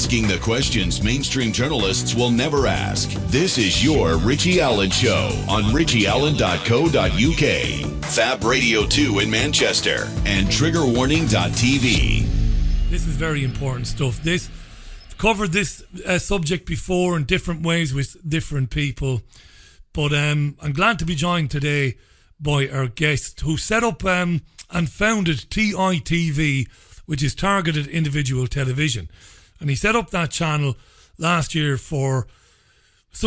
asking the questions mainstream journalists will never ask. This is your Richie Allen Show on richieallen.co.uk, Fab Radio 2 in Manchester, and triggerwarning.tv. This is very important stuff. I've covered this subject before in different ways with different people, but I'm glad to be joined today by our guest who set up and founded TITV, which is Targeted Individual Television. And he set up that channel last year so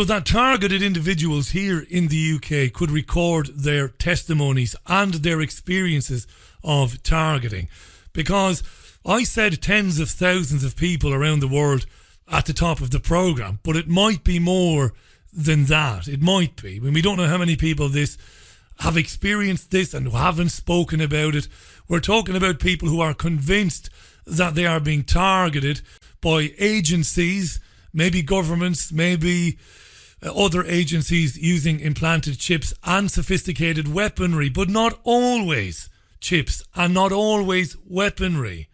that targeted individuals here in the UK could record their testimonies and their experiences of targeting. Because I said tens of thousands of people around the world at the top of the programme, but it might be more than that. It might be. When we don't know how many people have experienced this and who haven't spoken about it. We're talking about people who are convinced that they are being targeted by agencies, maybe governments, maybe other agencies using implanted chips and sophisticated weaponry, but not always chips and not always weaponry.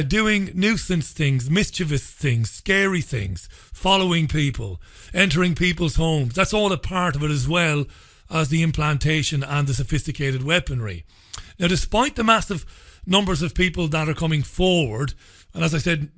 Doing nuisance things, mischievous things, scary things, following people, entering people's homes. That's all a part of it, as well as the implantation and the sophisticated weaponry. Now, despite the massive numbers of people that are coming forward, and as I said,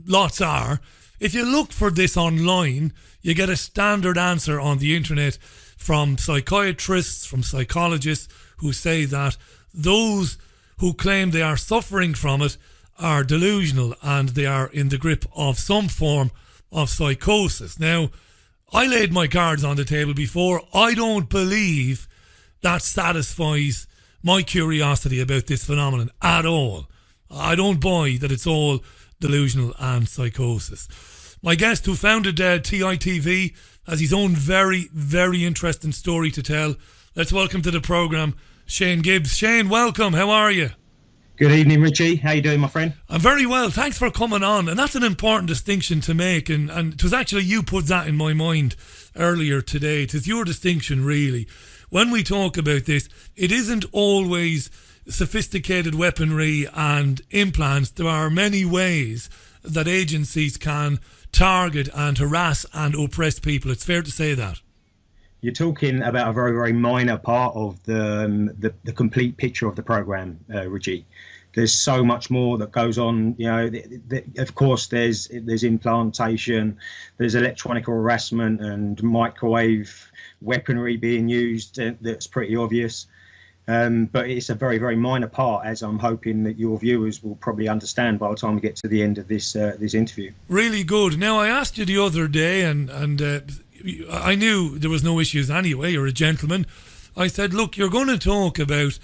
lots are, if you look for this online, you get a standard answer on the internet from psychiatrists, from psychologists, who say that those who claim they are suffering from it are delusional and they are in the grip of some form of psychosis. Now, I laid my cards on the table before. I don't believe that satisfies my curiosity about this phenomenon at all. I don't buy that it's all delusional and psychosis. My guest, who founded TITV, has his own very, very interesting story to tell. Let's welcome to the programme Shane Gibbs. Shane, welcome. How are you? Good evening, Richie. How you doing, my friend? I'm very well. Thanks for coming on. And that's an important distinction to make. And it was actually you put that in my mind earlier today. It is your distinction, really. When we talk about this, it isn't always sophisticated weaponry and implants. There are many ways that agencies can target and harass and oppress people. It's fair to say that. You're talking about a very, very minor part of the complete picture of the programme, Richie. There's so much more that goes on. You know, of course, there's implantation, there's electronic harassment and microwave weaponry being used. That's pretty obvious. But it's a very, very minor part, as I'm hoping that your viewers will probably understand by the time we get to the end of this interview. Really good. Now, I asked you the other day, and I knew there was no issues anyway. You're a gentleman. I said, look, you're going to talk about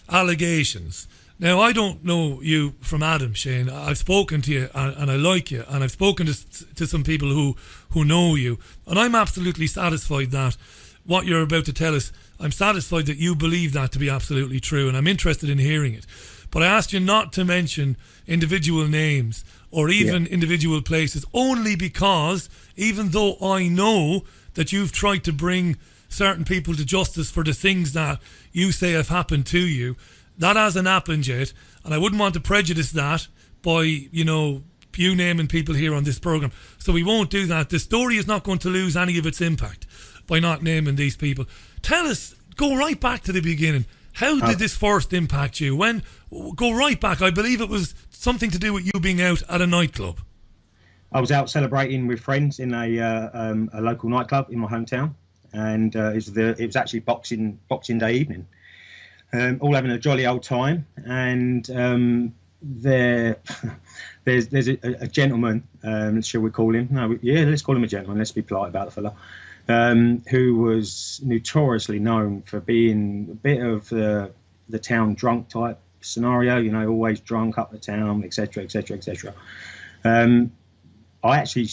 allegations. Now, I don't know you from Adam, Shane. I've spoken to you and I like you, and I've spoken to some people who know you, and I'm absolutely satisfied that what you're about to tell us, I'm satisfied that you believe that to be absolutely true, and I'm interested in hearing it. But I asked you not to mention individual names or even individual places, only because even though I know that you've tried to bring certain people to justice for the things that you say have happened to you, that hasn't happened yet, and I wouldn't want to prejudice that by, you naming people here on this programme. So we won't do that. The story is not going to lose any of its impact by not naming these people. Tell us, go right back to the beginning. How did this first impact you? Go right back. I believe it was something to do with you being out at a nightclub. I was out celebrating with friends in a local nightclub in my hometown, and it was actually Boxing Day evening. All having a jolly old time, and there's a gentleman, shall we call him? No, let's call him a gentleman. Let's be polite about the fella. Who was notoriously known for being a bit of the town drunk type scenario, always drunk up the town, etc., etc., etc. I actually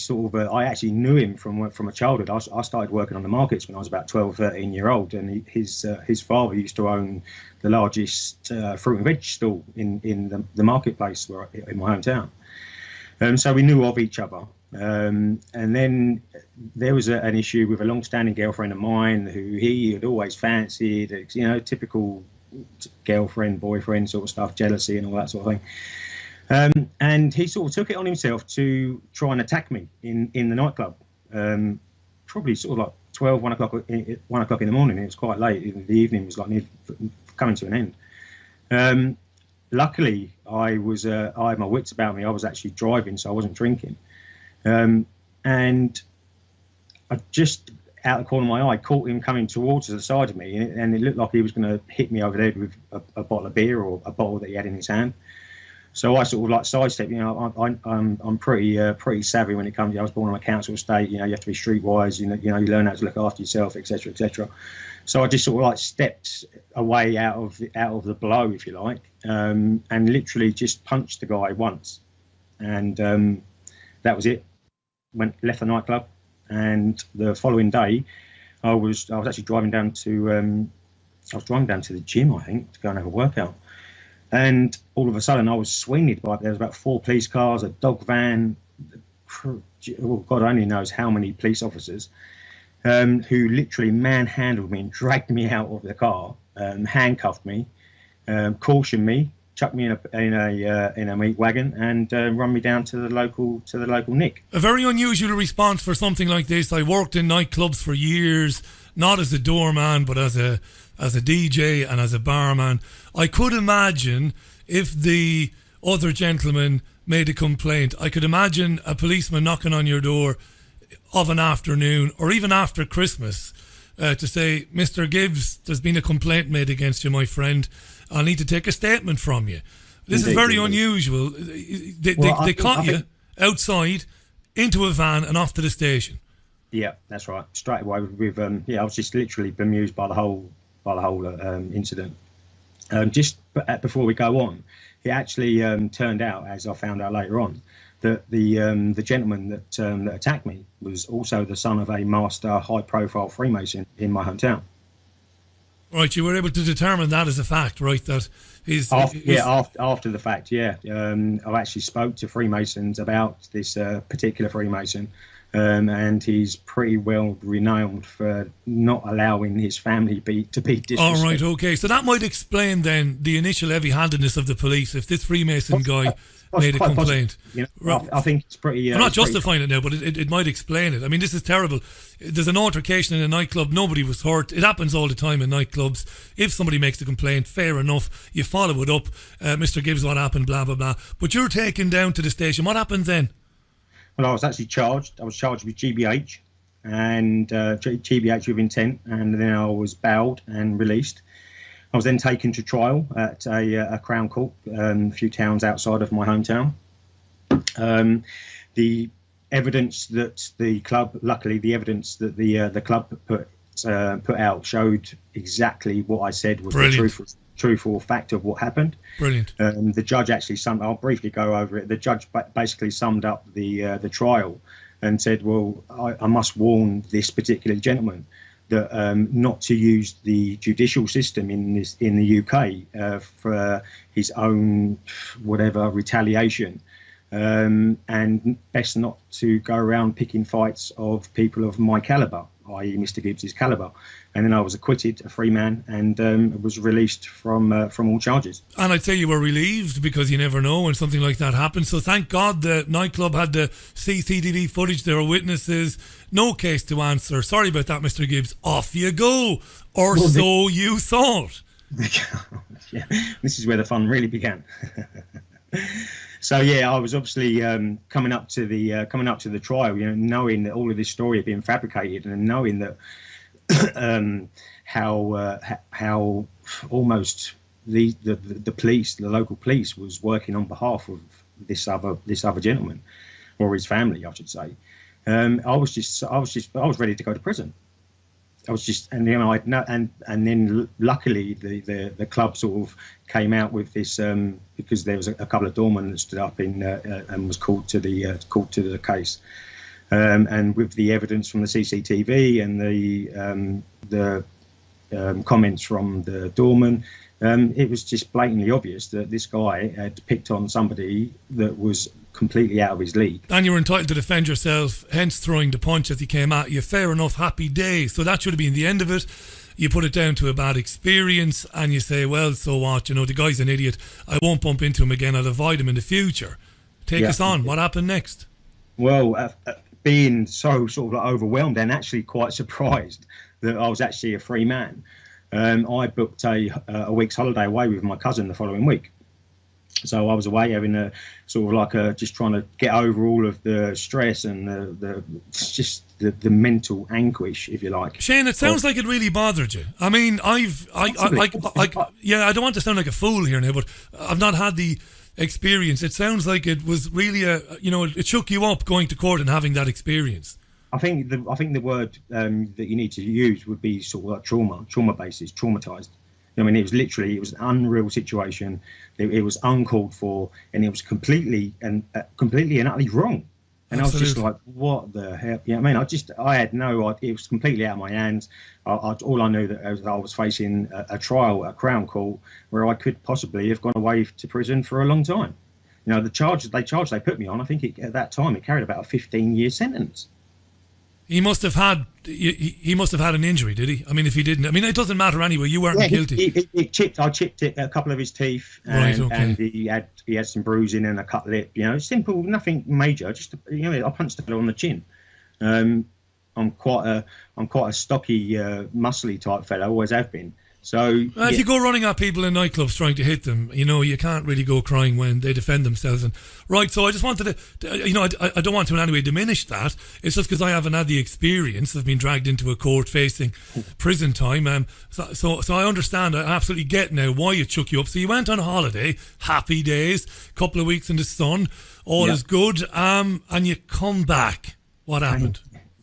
knew him from a childhood. I started working on the markets when I was about 12, 13 year old, and his father used to own the largest fruit and veg stall in the marketplace in my hometown. So we knew of each other. And then there was an issue with a long-standing girlfriend of mine who he had always fancied, typical girlfriend, boyfriend sort of stuff, jealousy and all that sort of thing. And he sort of took it on himself to try and attack me in the nightclub. Probably sort of like 12, 1 o'clock in the morning. It was quite late. The evening was like coming to an end. Luckily, I had my wits about me. I was actually driving, so I wasn't drinking. And I just, out of the corner of my eye, caught him coming towards the side of me, and it looked like he was going to hit me over the head with a bottle of beer or a bottle that he had in his hand. So I sort of like sidestepped. You know, I'm pretty savvy when it comes. I was born on a council estate. You know, you have to be streetwise. You know, you learn how to look after yourself, etc., etc. So I just sort of like stepped away out of the blow, if you like, and literally just punched the guy once, and that was it. Left the nightclub, and the following day, I was actually driving down to the gym, I think, to go and have a workout. And all of a sudden, I was swinged by. There was about 4 police cars, a dog van. Well, God only knows how many police officers, who literally manhandled me and dragged me out of the car, handcuffed me, cautioned me, chucked me in a meat wagon, and run me down to the local Nick. A very unusual response for something like this. I worked in nightclubs for years, not as a doorman, but as a DJ and as a barman. I could imagine if the other gentleman made a complaint, I could imagine a policeman knocking on your door of an afternoon or even after Christmas to say, Mr. Gibbs, there's been a complaint made against you, my friend. I'll need to take a statement from you. This is very unusual. They caught you outside into a van and off to the station. Yeah, that's right. Straight away with I was just literally bemused by the whole incident. Just before we go on, it actually turned out, as I found out later on, that the gentleman that attacked me was also the son of a master high-profile Freemason in my hometown. Right, you were able to determine that as a fact, right? That he's after the fact, yeah. I actually spoke to Freemasons about this particular Freemason. And he's pretty well renowned for not allowing his family to be disrespected. All right, okay. So that might explain then the initial heavy-handedness of the police if this Freemason guy made a complaint. You know, I think it's pretty... I'm not justifying it now, but it might explain it. I mean, this is terrible. There's an altercation in a nightclub. Nobody was hurt. It happens all the time in nightclubs. If somebody makes a complaint, fair enough. You follow it up. Mr. Gibbs, what happened, blah, blah, blah. But you're taken down to the station. What happened then? Well, I was actually charged. I was charged with GBH and GBH with intent, and then I was bailed and released. I was then taken to trial at a Crown Court, a few towns outside of my hometown. The evidence that the club, luckily, the evidence that the club put out showed exactly what I said was Brilliant. The truthful fact of what happened. Brilliant. The judge actually I'll briefly go over it. The judge basically summed up the trial and said, well, I must warn this particular gentleman that not to use the judicial system in the UK for his own whatever retaliation, and best not to go around picking fights of people of my calibre, i.e. Mr. Gibbs's calibre. And then I was acquitted, a free man, and was released from all charges. And I'd say you were relieved, because you never know when something like that happens. So thank God the nightclub had the CCTV footage. There were witnesses. No case to answer. Sorry about that, Mr. Gibbs. Off you go. Or so you thought. Yeah, this is where the fun really began. So yeah, I was obviously coming up to the trial, you know, knowing that all of this story had been fabricated, and knowing that how almost the police, the local police, was working on behalf of this other gentleman, or his family, I should say. I was ready to go to prison. I was just, and you know, and then luckily the club sort of came out with this, because there was a couple of doormen that stood up and was called to the case, and with the evidence from the CCTV and the comments from the doorman, it was just blatantly obvious that this guy had picked on somebody that was completely out of his league. And you were entitled to defend yourself, hence throwing the punch as he came at you. Fair enough, happy days. So that should have been the end of it. you put it down to a bad experience, and you say, well, so what? You know, the guy's an idiot. I won't bump into him again. I'll avoid him in the future. Take us on. What happened next? Well, being so sort of like overwhelmed and actually quite surprised that I was actually a free man, I booked a week's holiday away with my cousin the following week. So I was away having a sort of like just trying to get over all of the stress and the mental anguish, if you like. Shane, it sounds like it really bothered you. I mean, I don't want to sound like a fool here now, but I've not had the experience. It sounds like it was really it shook you up going to court and having that experience. I think the word that you need to use would be sort of like trauma basis, traumatized. I mean, it was an unreal situation. It was uncalled for, and it was completely and utterly wrong. And Absolutely. I was just like, what the hell? Yeah, I mean, I had no idea. It was completely out of my hands. All I knew that I was facing a trial at Crown Court where I could possibly have gone away to prison for a long time. You know, the charge they put me on, I think at that time it carried about a 15-year sentence. He must have had an injury, did he? I mean, if he didn't, I mean, it doesn't matter anyway. You weren't guilty. I chipped it a couple of his teeth, and he had some bruising and a cut lip. You know, simple, nothing major. Just I punched it on the chin. I'm quite a stocky, muscly type fellow. Always have been. So if you go running at people in nightclubs trying to hit them, you can't really go crying when they defend themselves. And right, so I just wanted to, I don't want to in any way diminish that. It's just because I haven't had the experience of being dragged into a court facing prison time. So I understand. I absolutely get now why it shook you up. So you went on holiday, happy days, couple of weeks in the sun, all is good, and you come back. What happened?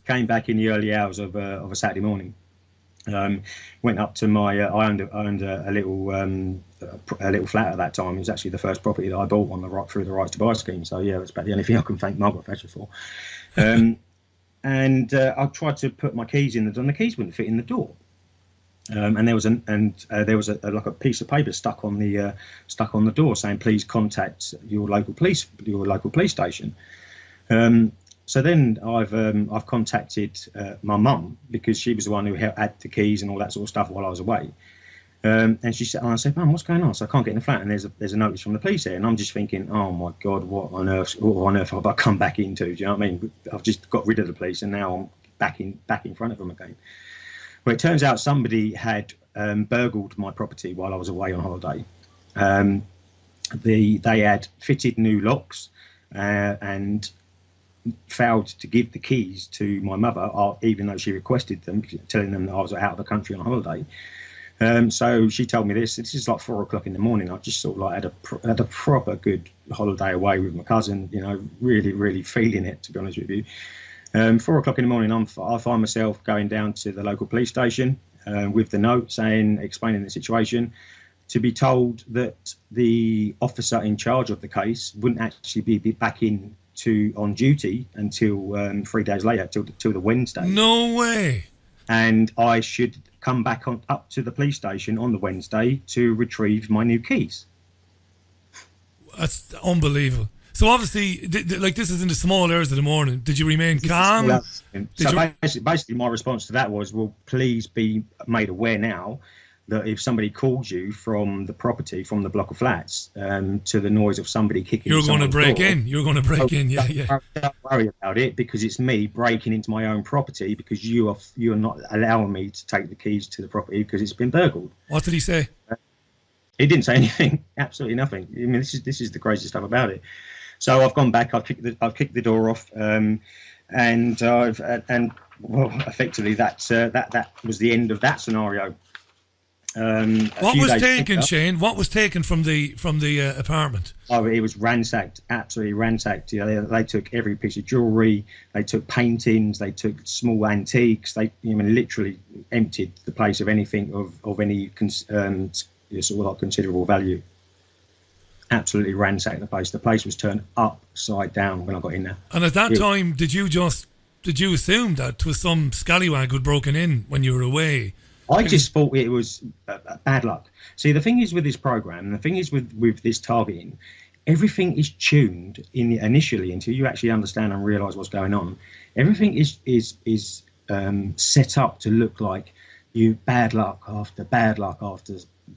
Came back in the early hours of a Saturday morning. Went up to my I owned a little flat at that time. It was actually the first property that I bought through the Rights to Buy scheme. So yeah, that's about the only thing I can thank Margaret Thatcher for. And I tried to put my keys in and the keys wouldn't fit in the door. And there was like a piece of paper stuck on the door saying, please contact your local police station. So then I've contacted my mum, because she was the one who had the keys and all that sort of stuff while I was away. And I said, Mum, what's going on? So I can't get in the flat, and there's a notice from the police here. And I'm just thinking, oh my God, what on earth have I come back into? Do you know what I mean? I've just got rid of the police, and now I'm back in front of them again. Well, it turns out somebody had burgled my property while I was away on holiday. They had fitted new locks and failed to give the keys to my mother, even though she requested them, telling them that I was out of the country on holiday. So she told me this is like 4 o'clock in the morning. I just sort of like had a proper good holiday away with my cousin, really, really feeling it, to be honest with you. 4 o'clock in the morning, I find myself going down to the local police station with the note explaining the situation, to be told that the officer in charge of the case wouldn't actually be back on duty until 3 days later, till the Wednesday. No way. And I should come back up to the police station on the Wednesday to retrieve my new keys. That's unbelievable. So obviously, this is in the small hours of the morning. Did you remain calm? Basically, my response to that was, well, please be made aware now that if somebody calls you from the property, from the block of flats, to the noise of somebody kicking, you're going to break in. You're going to break in. Yeah. Don't worry about it, because it's me breaking into my own property, because you are not allowing me to take the keys to the property because it's been burgled. What did he say? He didn't say anything. Absolutely nothing. I mean, this is the crazy stuff about it. So I've gone back. I've kicked the door off, and effectively that was the end of that scenario. What was taken, Shane? What was taken from the apartment? Oh, it was ransacked, absolutely ransacked. They took every piece of jewellery. They took paintings. They took small antiques. They literally emptied the place of anything of any sort of like considerable value. Absolutely ransacked the place. The place was turned upside down when I got in there. And at that time, did you assume that it was some scallywag who'd broken in when you were away? I just thought it was bad luck. See, the thing is with this program, and the thing is with this targeting, everything is tuned initially until you actually understand and realise what's going on. Everything is set up to look like you bad luck after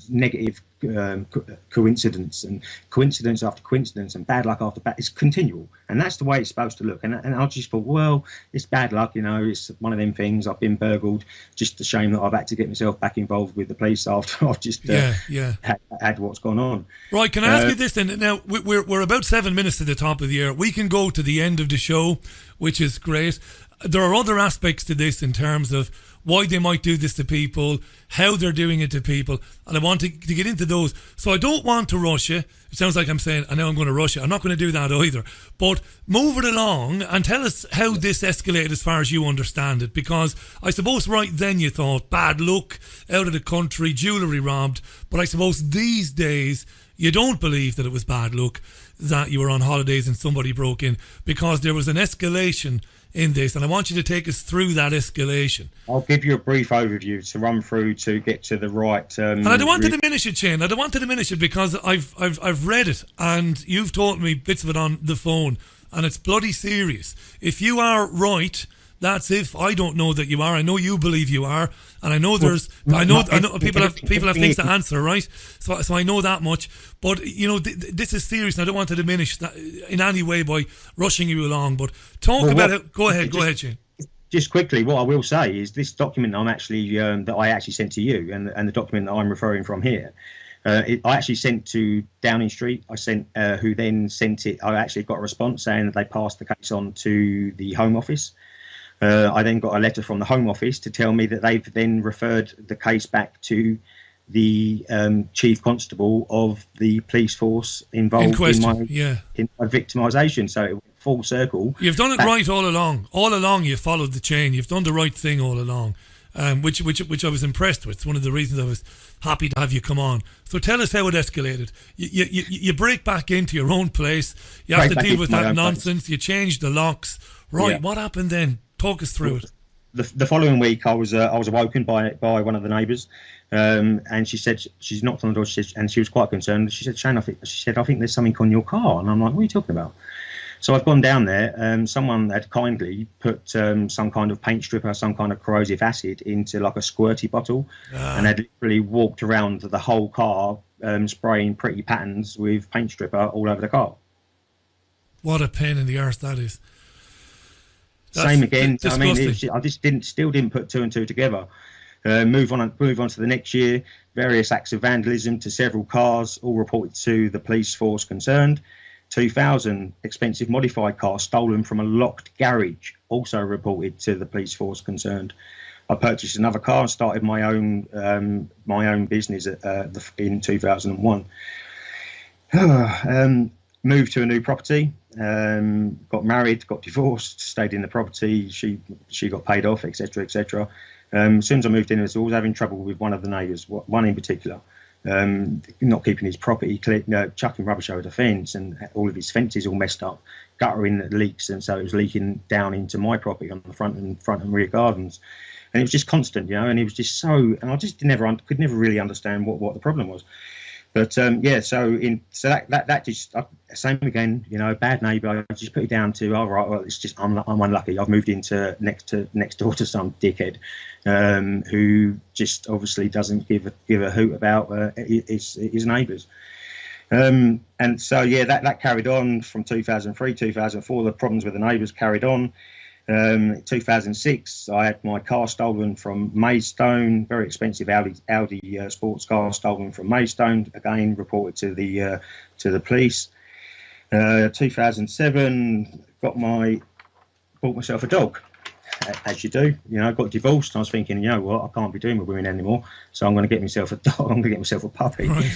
negative coincidence and coincidence after coincidence and bad luck after bad. It's continual, and that's the way it's supposed to look. And I just thought, well, it's bad luck, it's one of them things. I've been burgled. Just a shame that I've had to get myself back involved with the police after I've just had what's gone on. Right, can I ask you this then? Now we're about 7 minutes to the top of the year. We can go to the end of the show, which is great. There are other aspects to this in terms of why they might do this to people, how they're doing it to people, and I want to get into those. So I don't want to rush you. It sounds like I'm saying, I know I'm going to rush you. I'm not going to do that either. But move it along and tell us how this escalated as far as you understand it. Because I suppose right then you thought, bad luck, out of the country, jewellery robbed. But I suppose these days you don't believe that it was bad luck, that you were on holidays and somebody broke in, because there was an escalation in this, and I want you to take us through that escalation. I'll give you a brief overview to run through to get to the right. And I don't want to diminish it, Shane. I don't want to diminish it because I've read it, and you've told me bits of it on the phone, and it's bloody serious. If you are right, that's if. I don't know that you are. I know you believe you are, and I know there's. I know people have things to answer, right? So I know that much. But this is serious, and I don't want to diminish that in any way by rushing you along. But about it. Go ahead, Shane. Just quickly, what I will say is this document that I actually sent to you, and the document that I'm referring from here. I actually sent to Downing Street. Who then sent it. I actually got a response saying that they passed the case on to the Home Office. I then got a letter from the Home Office to tell me that they've then referred the case back to the Chief Constable of the police force involved in my victimisation. So it went full circle. You've done it right all along. All along you've followed the chain. You've done the right thing all along, which I was impressed with. It's one of the reasons I was happy to have you come on. So tell us how it escalated. You break back into your own place. You have to deal with that nonsense. You change the locks. Right, yeah. What happened then? Talk us through it. The following week, I was awoken by one of the neighbours, and she said she's knocked on the door. And she was quite concerned. She said, "Shane, I think there's something on your car." And I'm like, "What are you talking about?" So I've gone down there. Someone had kindly put some kind of paint stripper, some kind of corrosive acid into like a squirty bottle, and had literally walked around the whole car, spraying pretty patterns with paint stripper all over the car. What a pain in the arse that is. Same again. I mean, I just didn't put two and two together. Move on to the next year. Various acts of vandalism to several cars, all reported to the police force concerned. 2000 expensive modified car stolen from a locked garage, also reported to the police force concerned. I purchased another car and started my own business in 2001. Moved to a new property, got married, got divorced, stayed in the property. She got paid off, etc., etc. As soon as I moved in, I was always having trouble with one of the neighbours, one in particular, not keeping his property clear, chucking rubbish over the fence, and all of his fences all messed up, guttering the leaks, and so it was leaking down into my property on the front and rear gardens. And it was just constant, and it was just so, and I just could never really understand what the problem was. But so that just same again, bad neighbour. I just put it down to, all right, well, it's just I'm unlucky. I've moved into next door to some dickhead who just obviously doesn't give a hoot about his neighbours. And so that carried on from 2003, 2004. The problems with the neighbours carried on. 2006, I had my car stolen from Maidstone, very expensive Audi sports car stolen from Maidstone. Again, reported to the police. 2007, bought myself a dog, as you do. I got divorced. And I was thinking, what, I can't be doing with women anymore, so I'm going to get myself a dog. I'm going to get myself a puppy. Right.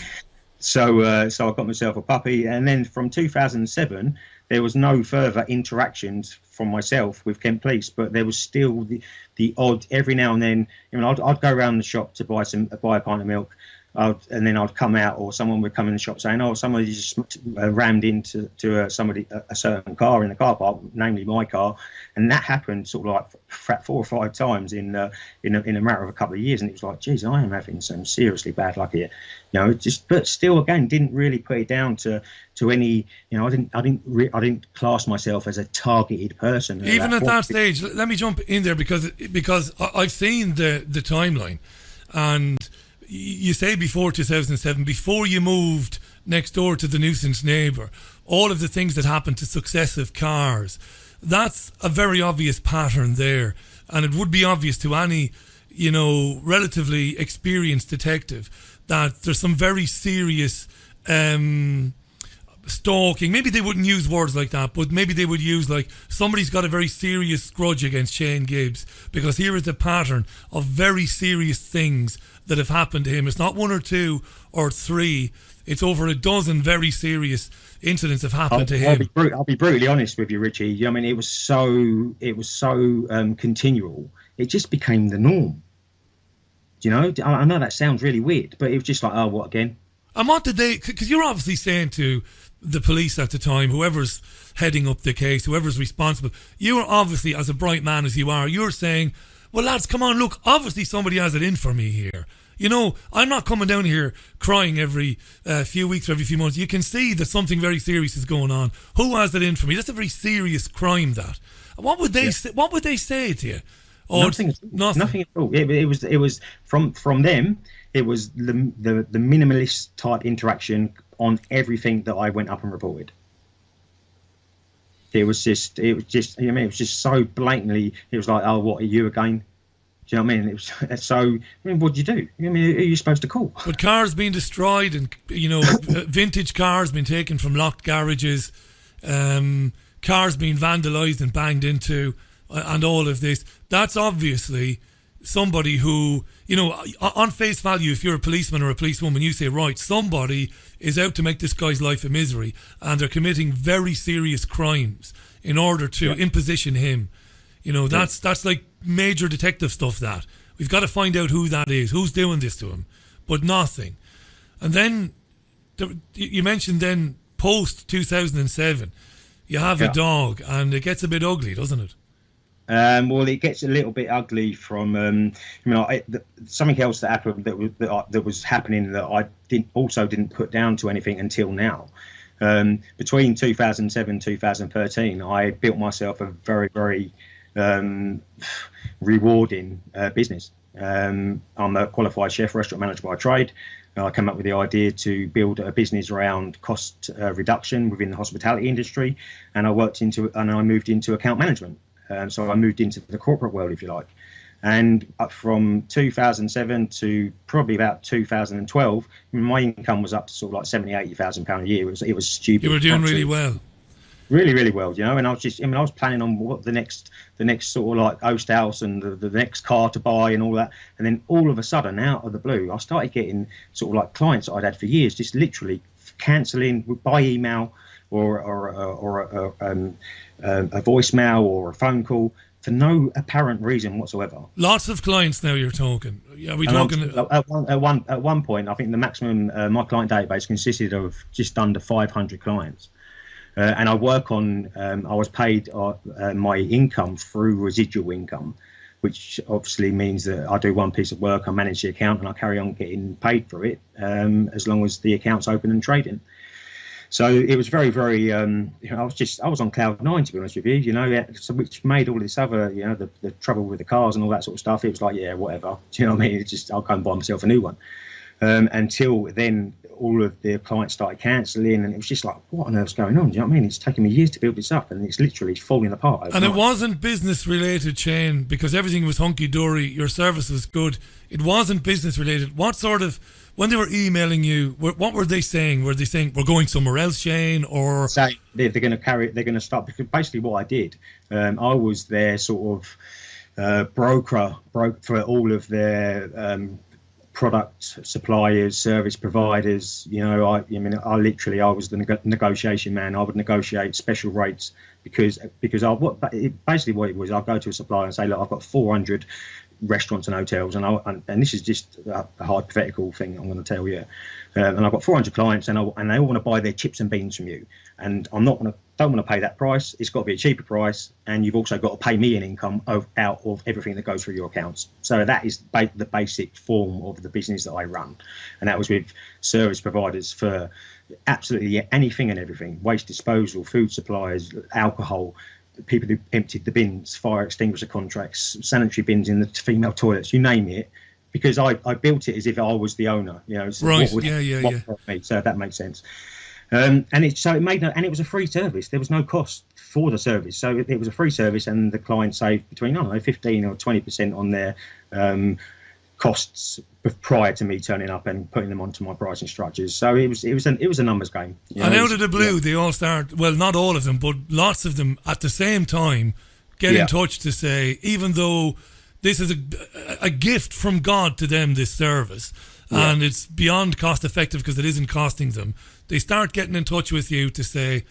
So I got myself a puppy, and then from 2007. There was no further interactions from myself with Kent Police, but there was still the odd, every now and then, I'd go around the shop to buy a pint of milk, and then I'd come out, or someone would come in the shop saying, "Oh, somebody just rammed into a certain car in the car park, namely my car," and that happened sort of like 4 or 5 times in a matter of a couple of years, and it was like, "Geez, I am having some seriously bad luck here," but still, again, didn't really put it down to any, I didn't class myself as a targeted person. Even at that stage, let me jump in there because I've seen the timeline, and you say before 2007, before you moved next door to the nuisance neighbour, all of the things that happened to successive cars, that's a very obvious pattern there. And it would be obvious to any, relatively experienced detective that there's some very serious stalking. Maybe they wouldn't use words like that, but maybe they would use like, somebody's got a very serious grudge against Shane Gibbs, because here is a pattern of very serious things that have happened to him. It's not 1 or 2 or 3. It's over a dozen very serious incidents have happened to him. I'll be brutally honest with you, Richie. I mean, it was so continual. It just became the norm. I know that sounds really weird, but it was just like, oh, what again? And what did they? Because you're obviously saying to the police at the time, whoever's heading up the case, whoever's responsible, you are obviously, as a bright man as you are, you're saying, well, lads, come on, look, obviously somebody has it in for me here. I'm not coming down here crying every few weeks or every few months. You can see that something very serious is going on. Who has it in for me? That's a very serious crime, that. What would they say? What would they say to you? Nothing at all. It was from them. It was the minimalist type interaction on everything that I went up and reported. It was just so blatantly. It was like, oh, what are you again? Do you know what I mean? It was so. What do you do? Who are you supposed to call? But cars being destroyed, and vintage cars being taken from locked garages, cars being vandalised and banged into, and all of this. That's obviously somebody who, on face value, if you're a policeman or a policewoman, you say, right, somebody is out to make this guy's life a misery, and they're committing very serious crimes in order to imposition him. That's like major detective stuff. That we've got to find out who that is, who's doing this to him, but nothing. And then you mentioned then post 2007, you have a dog, and it gets a bit ugly, doesn't it? Well, it gets a little bit ugly from something else that happened that was happening that I didn't put down to anything until now. Between 2007 and 2013, I built myself a very, very rewarding business. I'm a qualified chef, restaurant manager by trade. I came up with the idea to build a business around cost reduction within the hospitality industry, and I moved into account management. So I moved into the corporate world, if you like. And from 2007 to probably about 2012, my income was up to sort of like £70,000-80,000 a year. It was stupid. You were doing really well. Really, really well, And I was planning on what the next sort of like host house and the next car to buy and all that. And then all of a sudden, out of the blue, I started getting sort of like clients that I'd had for years, just literally cancelling by email or a voicemail or a phone call for no apparent reason whatsoever. Lots of clients now. You're talking. Are we talking? At one point, I think the maximum my client database consisted of just under 500 clients. And I work on. I was paid my income through residual income, which obviously means that I do one piece of work, I manage the account, and I carry on getting paid for it as long as the account's open and trading. So it was very, very. I was on cloud nine, to be honest with you. So which made all this other, the trouble with the cars and all that sort of stuff. It was like, yeah, whatever. Do you know what I mean? It's just I'll go and buy myself a new one. Until then, all of the clients started cancelling, and it was just like, what on earth's going on? Do you know what I mean? It's taken me years to build this up, and it's literally falling apart overnight. And it wasn't business related, Shane, because everything was hunky dory. Your service was good. It wasn't business related. What sort of, when they were emailing you, what were they saying? Were they saying we're going somewhere else, Shane, or saying they're going to start? Because basically, what I did, I was their sort of broker for all of their product suppliers, service providers. I was the negotiation man. I would negotiate special rates because basically what it was, I'll go to a supplier and say, look, I've got 400 restaurants and hotels, and this is just a hypothetical thing I'm going to tell you, and I've got 400 clients, and they all want to buy their chips and beans from you, and don't want to pay that price. It's got to be a cheaper price, and you've also got to pay me an income out of everything that goes through your accounts. So that is the basic form of the business that I run, and that was with service providers for absolutely anything and everything: waste disposal, food suppliers, alcohol, people who emptied the bins, fire extinguisher contracts, sanitary bins in the female toilets, you name it, because I built it as if I was the owner, So right? Yeah. So that makes sense. And it was a free service. There was no cost for the service, so it was a free service, and the client saved between 15 or 20% on their costs prior to me turning up and putting them onto my pricing structures. So it was a numbers game. And out of the blue, they all start. Well, not all of them, but lots of them at the same time get in touch to say, even though this is a gift from God to them, this service, and it's beyond cost effective because it isn't costing them, they start getting in touch with you to say,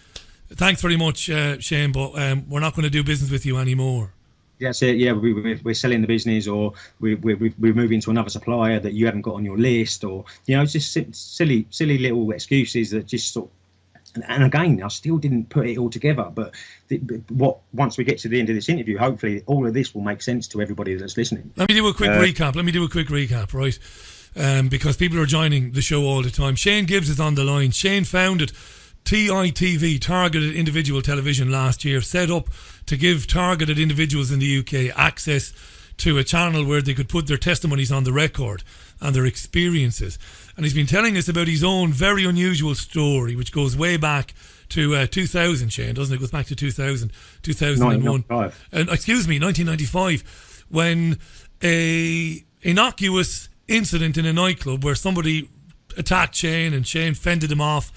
thanks very much, Shane, but we're not going to do business with you anymore. That's it. Yeah, we're selling the business, or we're moving to another supplier that you haven't got on your list, or it's just silly little excuses that just sort. And again, I still didn't put it all together. But once we get to the end of this interview, hopefully all of this will make sense to everybody that's listening. Let me do a quick recap. Right, because people are joining the show all the time. Shane Gibbs is on the line. Shane founded TITV, Targeted Individual Television, last year, set up to give targeted individuals in the UK access to a channel where they could put their testimonies on the record and their experiences. And he's been telling us about his own very unusual story, which goes way back to 2000, Shane, doesn't it? It goes back to 2000, 2001. 1995, when a innocuous incident in a nightclub where somebody attacked Shane and Shane fended him off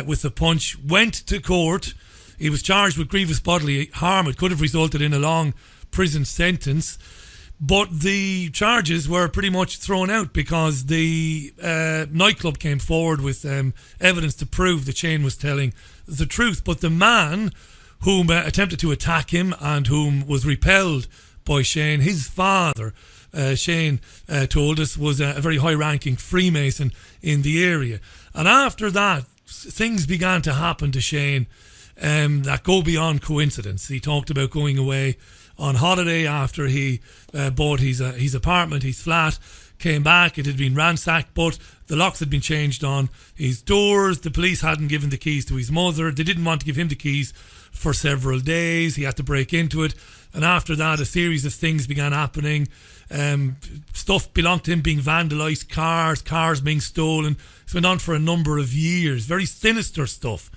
with a punch, went to court. He was charged with grievous bodily harm. It could have resulted in a long prison sentence, but the charges were pretty much thrown out because the nightclub came forward with evidence to prove that Shane was telling the truth. But the man whom attempted to attack him and whom was repelled by Shane, his father, Shane told us, was a very high-ranking Freemason in the area. And after that, things began to happen to Shane that go beyond coincidence. He talked about going away on holiday after he bought his apartment, his flat, came back, it had been ransacked, but the locks had been changed on his doors. The police hadn't given the keys to his mother. They didn't want to give him the keys for several days. He had to break into it. And after that, a series of things began happening. Stuff belonged to him being vandalised, cars being stolen. It's went on for a number of years. Very sinister stuff.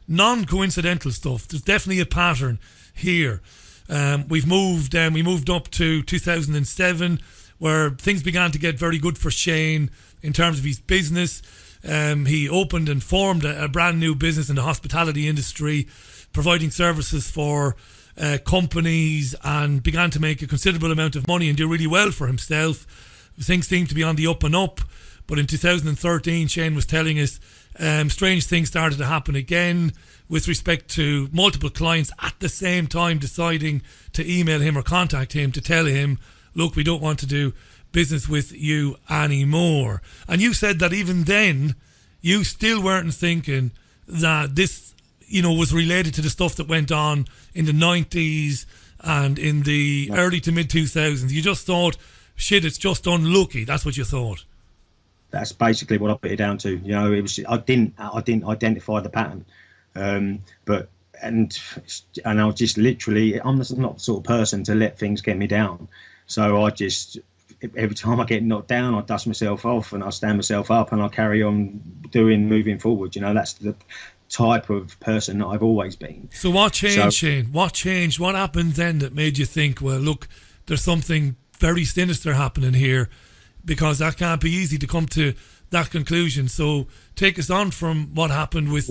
Non-coincidental stuff. There's definitely a pattern here. We moved up to 2007, where things began to get very good for Shane in terms of his business. He opened and formed a brand new business in the hospitality industry, providing services for companies, and began to make a considerable amount of money and do really well for himself. Things seemed to be on the up and up, but in 2013, Shane was telling us strange things started to happen again with respect to multiple clients at the same time deciding to email him or contact him to tell him, look, we don't want to do business with you anymore. And you said that even then you still weren't thinking that this, was related to the stuff that went on in the 90s and in the early to mid 2000s. You just thought, shit, it's just unlucky. That's what you thought. That's basically what I put it down to. It was I didn't identify the pattern, but I was just literally, I'm not the sort of person to let things get me down. So I just, every time I get knocked down, I dust myself off and I stand myself up and I carry on moving forward. That's the type of person that I've always been. So what changed, Shane? What changed? What happened then that made you think, well, look, there's something very sinister happening here? Because that can't be easy to come to that conclusion. So take us on from what happened with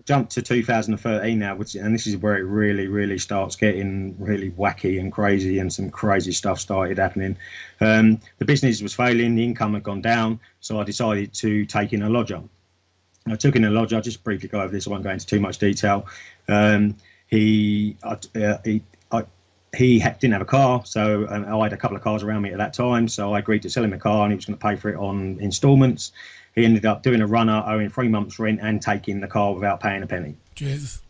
jump to 2013 now, and this is where it really, really starts getting really wacky and crazy, and some crazy stuff started happening. The business was failing, the income had gone down, so I decided to take in a lodger. I took in a lodger. I'll just briefly go over this. I won't go into too much detail. didn't have a car, so I had a couple of cars around me at that time, so I agreed to sell him a car, and he was going to pay for it on instalments. He ended up doing a runner, owing 3 months' rent, and taking the car without paying a penny. Jesus.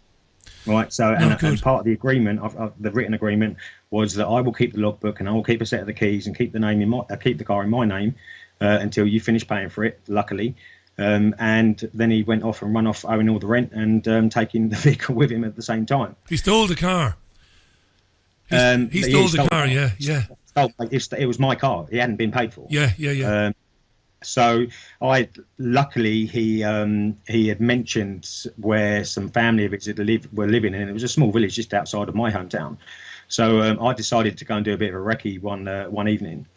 Right, so and part of the agreement, the written agreement, was that I will keep the logbook and I will keep a set of the keys and keep the car in my name until you finish paying for it. Luckily, and then he went off and run off owing all the rent and taking the vehicle with him at the same time. He stole the car. He stole the car. Yeah. It was my car. It hadn't been paid for. Yeah. So luckily he had mentioned where some family of his were living, and it was a small village just outside of my hometown. So I decided to go and do a bit of a recce one evening,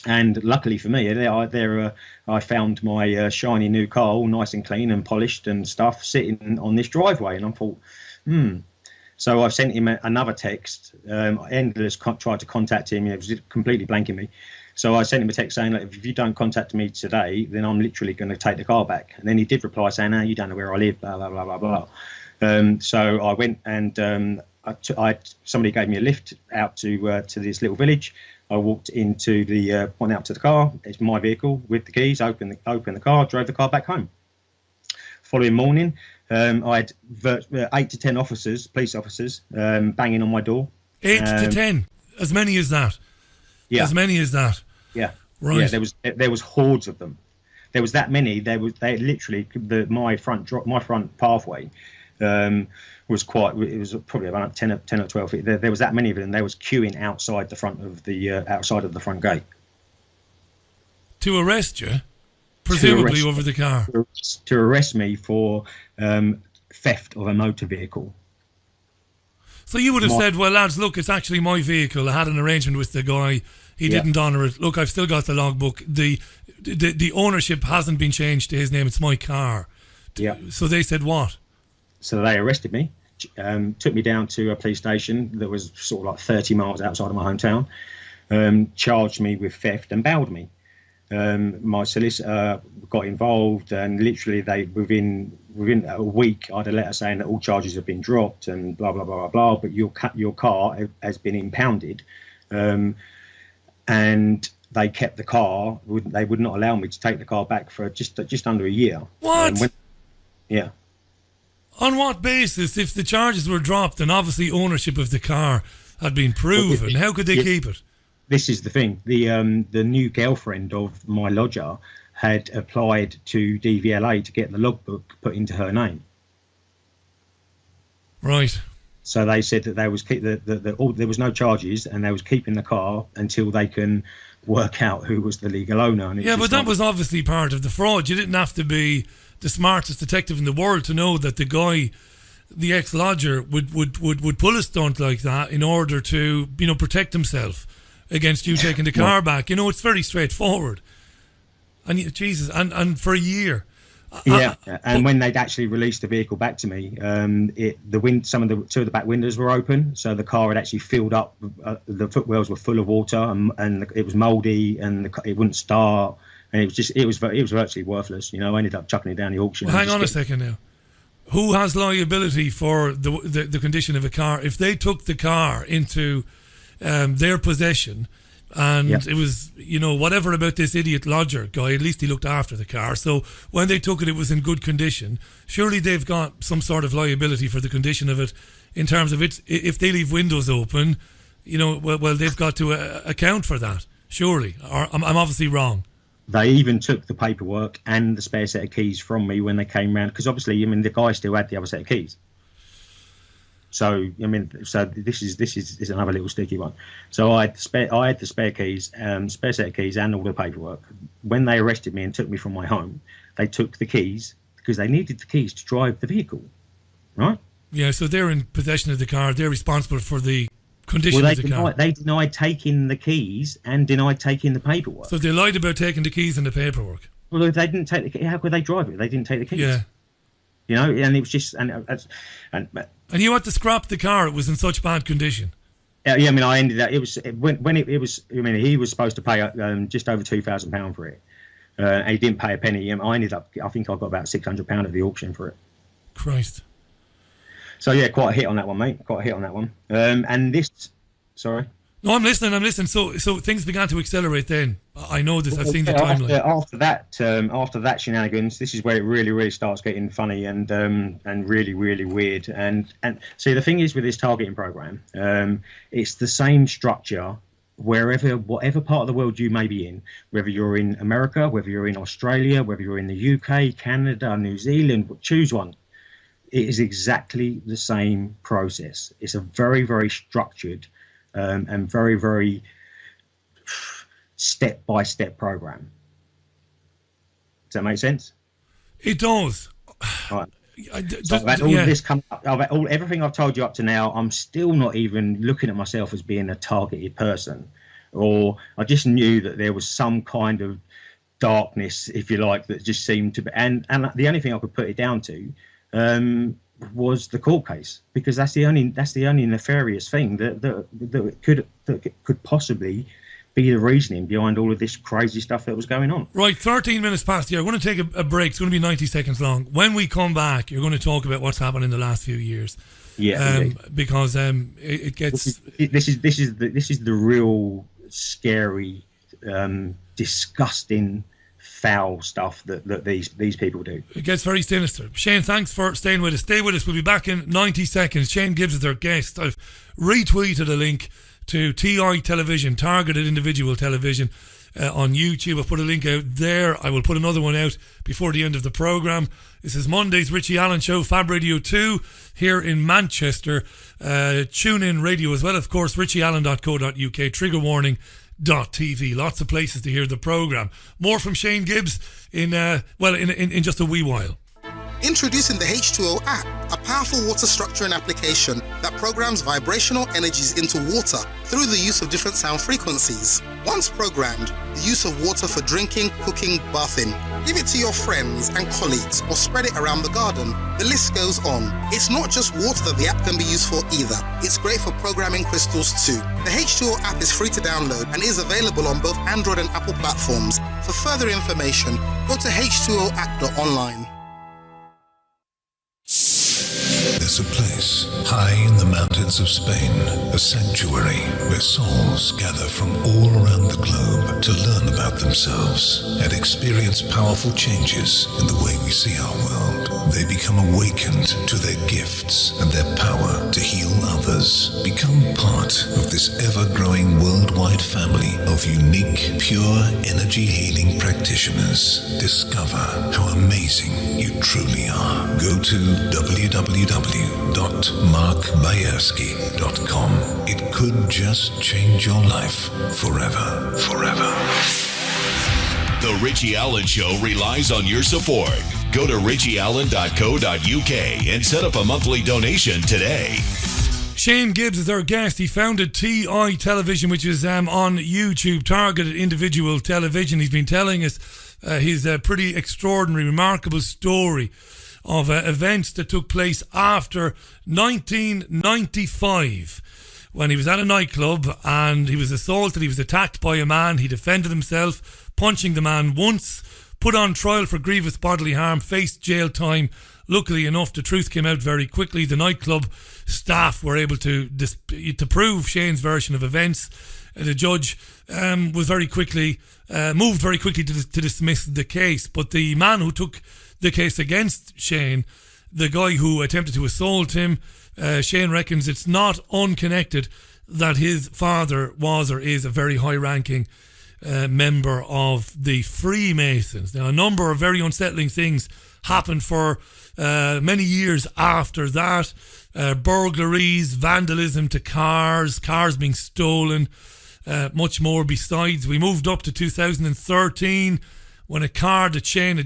and luckily for me, I found my shiny new car, all nice and clean and polished and stuff, sitting on this driveway, and I thought, So I sent him another text. Endless tried to contact him. It was completely blanking me. So I sent him a text saying, like, if you don't contact me today, then I'm literally going to take the car back. And then he did reply saying, you don't know where I live, blah, blah, blah, blah, blah. So I went and somebody gave me a lift out to this little village. I walked into went out to the car. It's my vehicle with the keys, opened the car, drove the car back home. Following morning, I had 8 to 10 police officers, banging on my door. 8 to 10? As many as that? Yeah. As many as that? Yeah. Right. Yeah, there was hordes of them. There was that many. They literally, my front pathway was probably about 10 or 12 feet. There was that many of them. They was queuing outside the front of the front gate. To arrest you? Presumably over the car. To arrest me for theft of a motor vehicle. So you would have said, well, lads, look, it's actually my vehicle. I had an arrangement with the guy. He didn't honour it. Look, I've still got the logbook. The ownership hasn't been changed to his name. It's my car. Yeah. So they said what? So they arrested me, took me down to a police station that was sort of like 30 miles outside of my hometown, charged me with theft and bailed me. My solicitor got involved, and literally within a week I had a letter saying that all charges have been dropped and blah blah blah blah blah. But your car has been impounded, and they kept the car. They would not allow me to take the car back for just under a year. What? Yeah. On what basis? If the charges were dropped and obviously ownership of the car had been proven, how could they keep it? This is the thing. The new girlfriend of my lodger had applied to DVLA to get the logbook put into her name. Right. So they said that there was no charges, and they was keeping the car until they can work out who was the legal owner. And but that was obviously part of the fraud. You didn't have to be the smartest detective in the world to know that the guy, the ex-lodger, would pull a stunt like that in order to, protect himself against you taking the car back. It's very straightforward. And Jesus, and for a year. And when they'd actually released the vehicle back to me, two of the back windows were open, so the car had actually filled up. The footwells were full of water, and it was mouldy, and it wouldn't start, and it was virtually worthless. I ended up chucking it down the auction. Well, hang on a second now. Who has liability for the condition of a car if they took the car into their possession? And it was, whatever about this idiot lodger guy, at least he looked after the car. So when they took it, it was in good condition. Surely they've got some sort of liability for the condition of it in terms of it. If they leave windows open, well, they've got to account for that, surely. Or I'm obviously wrong. They even took the paperwork and the spare set of keys from me when they came round, because obviously, the guy still had the other set of keys. So this is another little sticky one. So I had the spare keys, spare set of keys, and all the paperwork. When they arrested me and took me from my home, they took the keys because they needed the keys to drive the vehicle, right? Yeah. So they're in possession of the car. They're responsible for the condition of the car. They denied taking the keys and denied taking the paperwork. So they lied about taking the keys and the paperwork. Well, if they didn't take the keys, how could they drive it? They didn't take the keys. Yeah. And it was just and you had to scrap the car. It was in such bad condition. I ended up. It was when it was. He was supposed to pay just over £2,000 for it. He didn't pay a penny. I ended up. I think I got about £600 at the auction for it. Christ. So yeah, quite a hit on that one, mate. Quite a hit on that one. And this, sorry. No, I'm listening. So things began to accelerate then. I know this. I've seen the timeline. After that shenanigans, this is where it really starts getting funny and really weird. And see, the thing is with this targeting program, it's the same structure whatever part of the world you may be in, whether you're in America, whether you're in Australia, whether you're in the UK, Canada, New Zealand, choose one. It is exactly the same process. It's a very structured and very step-by-step program. Does that make sense? It does. Right. So I've had all of this come up. Everything I've told you up to now, I'm still not even looking at myself as being a targeted person, or I just knew that there was some kind of darkness, if you like, that just seemed to be. And the only thing I could put it down to was the court case, because that's the only nefarious thing that could possibly be the reasoning behind all of this crazy stuff that was going on. Right, 13 minutes past the hour. We're going to take a break. It's going to be 90 seconds long. When we come back, you're going to talk about what's happened in the last few years. Yeah, because it gets. This is the real scary, disgusting, foul stuff that these people do. It gets very sinister. Shane, thanks for staying with us. Stay with us. We'll be back in 90 seconds. Shane Gibbs is our guest. I've retweeted a link to TI Television, Targeted Individual Television, on YouTube. I've put a link out there. I will put another one out before the end of the programme. This is Monday's Richie Allen Show, Fab Radio 2, here in Manchester. Tune in radio as well, of course, richieallen.co.uk, trigger warning .tv. Lots of places to hear the programme. More from Shane Gibbs in just a wee while. Introducing the H2O app, a powerful water structuring application that programs vibrational energies into water through the use of different sound frequencies. Once programmed, the use of water for drinking, cooking, bathing. Give it to your friends and colleagues or spread it around the garden. The list goes on. It's not just water that the app can be used for either. It's great for programming crystals too. The H2O app is free to download and is available on both Android and Apple platforms. For further information, go to h2oapp.online. There's a place high in the mountains of Spain, a sanctuary where souls gather from all around the globe to learn about themselves and experience powerful changes in the way we see our world. They become awakened to their gifts and their power to heal others. Become part of this ever-growing worldwide family of unique, pure energy healing practitioners. Discover how amazing you truly are. Go to www.markbayerski.com. It could just change your life forever. The Richie Allen Show relies on your support. Go to richieallen.co.uk and set up a monthly donation today. Shane Gibbs is our guest. He founded TI Television, which is on YouTube, Targeted Individual Television. He's been telling us his pretty extraordinary, remarkable story of events that took place after 1995, when he was at a nightclub and he was assaulted. He was attacked by a man. He defended himself, punching the man once, put on trial for grievous bodily harm, faced jail time. Luckily enough, the truth came out very quickly. The nightclub staff were able to prove Shane's version of events. The judge moved very quickly to dismiss the case. But the man who took the case against Shane, the guy who attempted to assault him, Shane reckons it's not unconnected that his father was or is a very high-ranking member of the Freemasons. Now, a number of very unsettling things happened for many years after that. Burglaries, vandalism to cars being stolen, much more besides. We moved up to 2013 when a car that Shane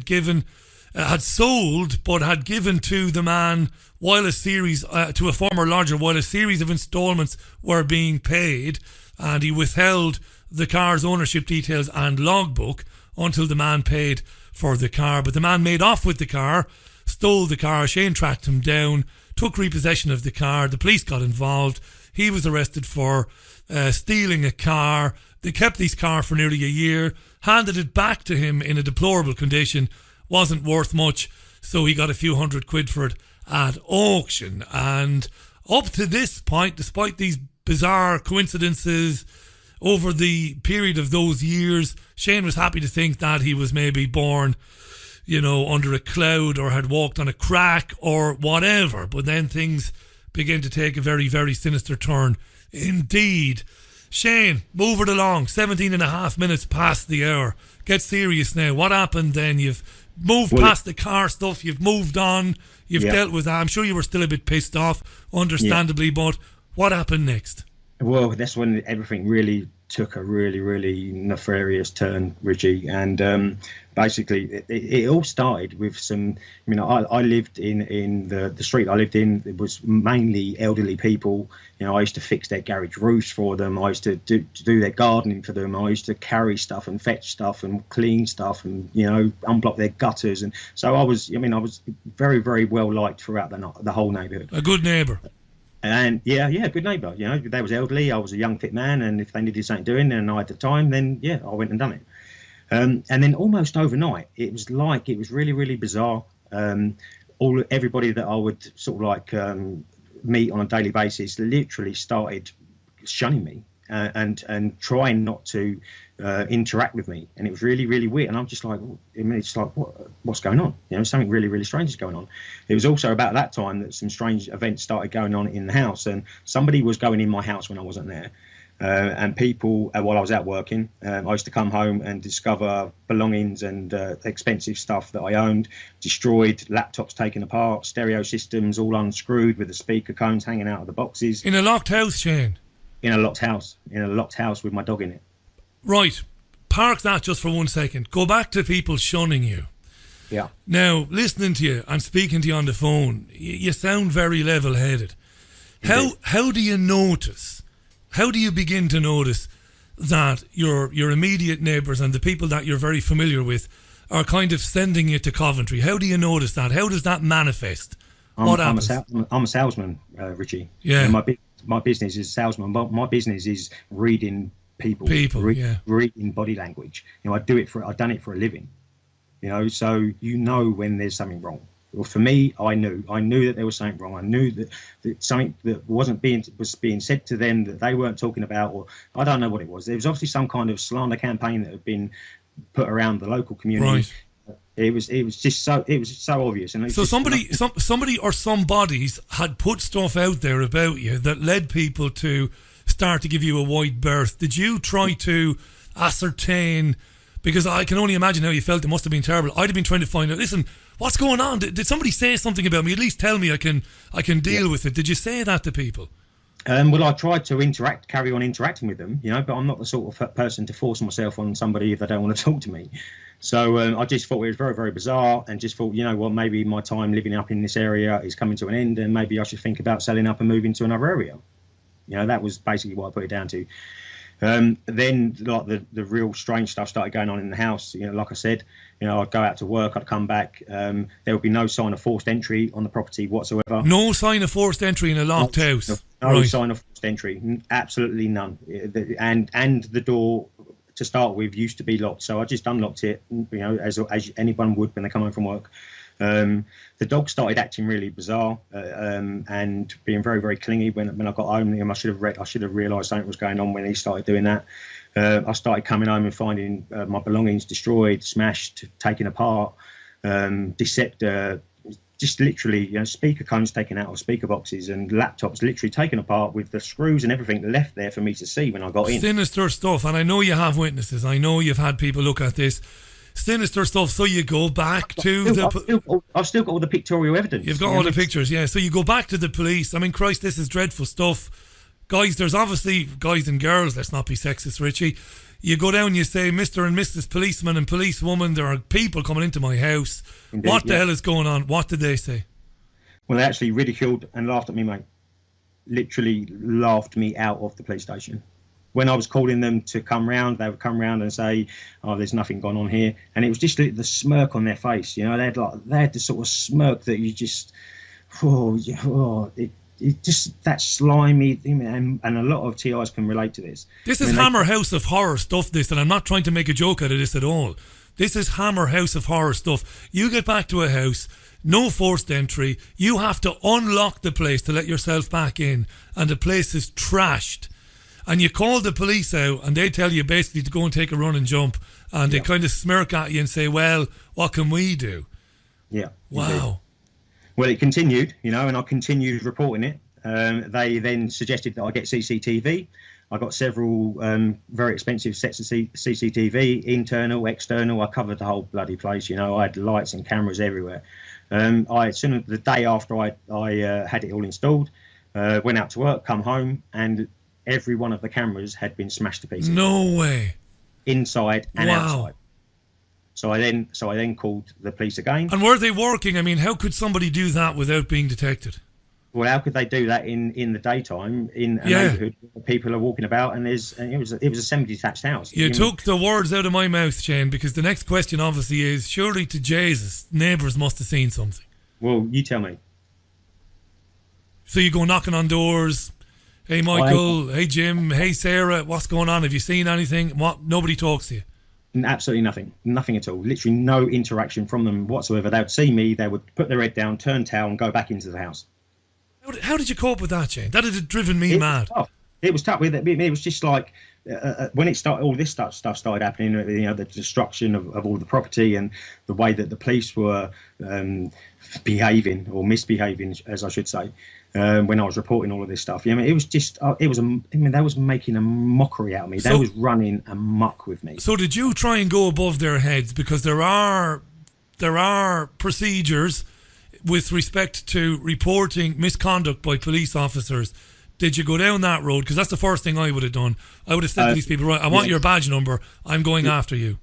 had sold but had given to the man to a former lodger while a series of installments were being paid, and he withheld the car's ownership details and logbook until the man paid for the car. But the man made off with the car, stole the car. Shane tracked him down, took repossession of the car. The police got involved. He was arrested for stealing a car. They kept this car for nearly a year, handed it back to him in a deplorable condition, wasn't worth much, so he got a few £100 for it at auction. And up to this point, despite these bizarre coincidences over the period of those years, Shane was happy to think that he was maybe born, under a cloud or had walked on a crack or whatever. But then things begin to take a very, very sinister turn indeed. Shane, move it along. 17 and a half minutes past the hour. Get serious now. What happened then? You've moved past the car stuff. You've moved on. You've dealt with that. I'm sure you were still a bit pissed off, understandably, but what happened next? Well, that's when everything really took a really, really nefarious turn, Richie. And basically, it all started with some. I lived in the street I lived in. It was mainly elderly people. I used to fix their garage roofs for them. I used to do their gardening for them. I used to carry stuff and fetch stuff and clean stuff and unblock their gutters. And so I was very, very well liked throughout the whole neighbourhood. A good neighbour. And good neighbour. They was elderly. I was a young fit man, and if they needed something doing, and I had the time, then I went and done it. And then almost overnight, it was really, really bizarre. Everybody that I would sort of meet on a daily basis literally started shunning me and trying not to interact with me, and it was really, really weird. And I'm just like, it's like, what's going on? Something really, really strange is going on. It was also about that time that some strange events started going on in the house, and somebody was going in my house when I wasn't there. And people, while I was out working, I used to come home and discover belongings and expensive stuff that I owned destroyed, laptops taken apart, stereo systems all unscrewed with the speaker cones hanging out of the boxes. In a locked house, Shane? In a locked house with my dog in it. Right. Park that just for 1 second. Go back to people shunning you. Yeah. Now, listening to you and speaking to you on the phone, you sound very level-headed. How do you notice? How do you begin to notice that your immediate neighbours and the people that you're very familiar with are kind of sending you to Coventry? How do you notice that? How does that manifest? What happens? I'm a salesman, Richie. Yeah. And my business is salesman. My business is reading people, reading body language. I've done it for a living. So when there's something wrong. Well, for me, I knew that there was something wrong. I knew that something that was being said to them that they weren't talking about, or I don't know what it was. There was obviously some kind of slander campaign that had been put around the local community. Right. It was so obvious. And so somebody or some bodies had put stuff out there about you that led people to start to give you a wide berth. Did you try to ascertain? Because I can only imagine how you felt. It must have been terrible. I'd have been trying to find out, listen, what's going on? Did somebody say something about me? At least tell me I can deal with it. Did you say that to people? Well, I tried to carry on interacting with them, but I'm not the sort of person to force myself on somebody if they don't want to talk to me. So I just thought it was very, very bizarre, and just thought, maybe my time living up in this area is coming to an end, and maybe I should think about selling up and moving to another area. That was basically what I put it down to. Then the real strange stuff started going on in the house. Like I said, I'd go out to work, I'd come back, there would be no sign of forced entry on the property whatsoever. No sign of forced entry in a locked house? No sign of forced entry, absolutely none. And the door, to start with, used to be locked, so I just unlocked it, as anyone would when they come home from work. The dog started acting really bizarre and being very, very clingy when I got home. I should have realised something was going on when he started doing that. I started coming home and finding my belongings destroyed, smashed, taken apart, just literally, speaker cones taken out of speaker boxes and laptops literally taken apart with the screws and everything left there for me to see when I got in. Sinister stuff, and I know you have witnesses. I know you've had people look at this. Sinister stuff. So you go back to I've still got all the pictorial evidence. You've got all the pictures, yeah. So you go back to the police. I mean, Christ, this is dreadful stuff. Guys, there's obviously guys and girls. Let's not be sexist, Richie. You go down, you say, Mr. and Mrs. Policeman and Policewoman, there are people coming into my house. Indeed, what the hell is going on? What did they say? Well, they actually ridiculed and laughed at me, mate. Literally laughed me out of the police station. When I was calling them to come round, they would come round and say, "Oh, there's nothing gone on here," and it was just the smirk on their face. They had the sort of smirk that you just, it just that slimy thing, and a lot of TIs can relate to this. This is Hammer House of Horror stuff. This, and I'm not trying to make a joke out of this at all. This is Hammer House of Horror stuff. You get back to a house, no forced entry. You have to unlock the place to let yourself back in, and the place is trashed. And you call the police out, and they tell you basically to go and take a run and jump, and they kind of smirk at you and say, "Well, what can we do?" Yeah. Wow. Indeed. Well, it continued, and I continued reporting it. They then suggested that I get CCTV. I got several very expensive sets of CCTV, internal, external. I covered the whole bloody place. I had lights and cameras everywhere. As soon as the day after I had it all installed, went out to work, come home, and every one of the cameras had been smashed to pieces. No way. Inside and outside. So I then called the police again. And were they working? I mean, how could somebody do that without being detected? Well, how could they do that in the daytime in a neighbourhood where people are walking about and it was a semi-detached house? You took the words out of my mouth, Shane, because the next question obviously is, surely to Jesus, neighbours must have seen something. Well, you tell me. So you go knocking on doors. Hey, Michael. Hey, Jim. Hey, Sarah. What's going on? Have you seen anything? What? Nobody talks to you. Absolutely nothing. Nothing at all. Literally no interaction from them whatsoever. They would see me. They would put their head down, turn tail, and go back into the house. How did you cope with that, Shane? That had driven me mad. It was tough. It was just like when it started. All this stuff started happening. The destruction of all the property and the way that the police were behaving or misbehaving, as I should say, when I was reporting all of this stuff. It was just. They was making a mockery out of me. They was running amok with me. So did you try and go above their heads, because there are procedures with respect to reporting misconduct by police officers? Did you go down that road? Because that's the first thing I would have done. I would have said to these people, right, I want your badge number. I'm going after you.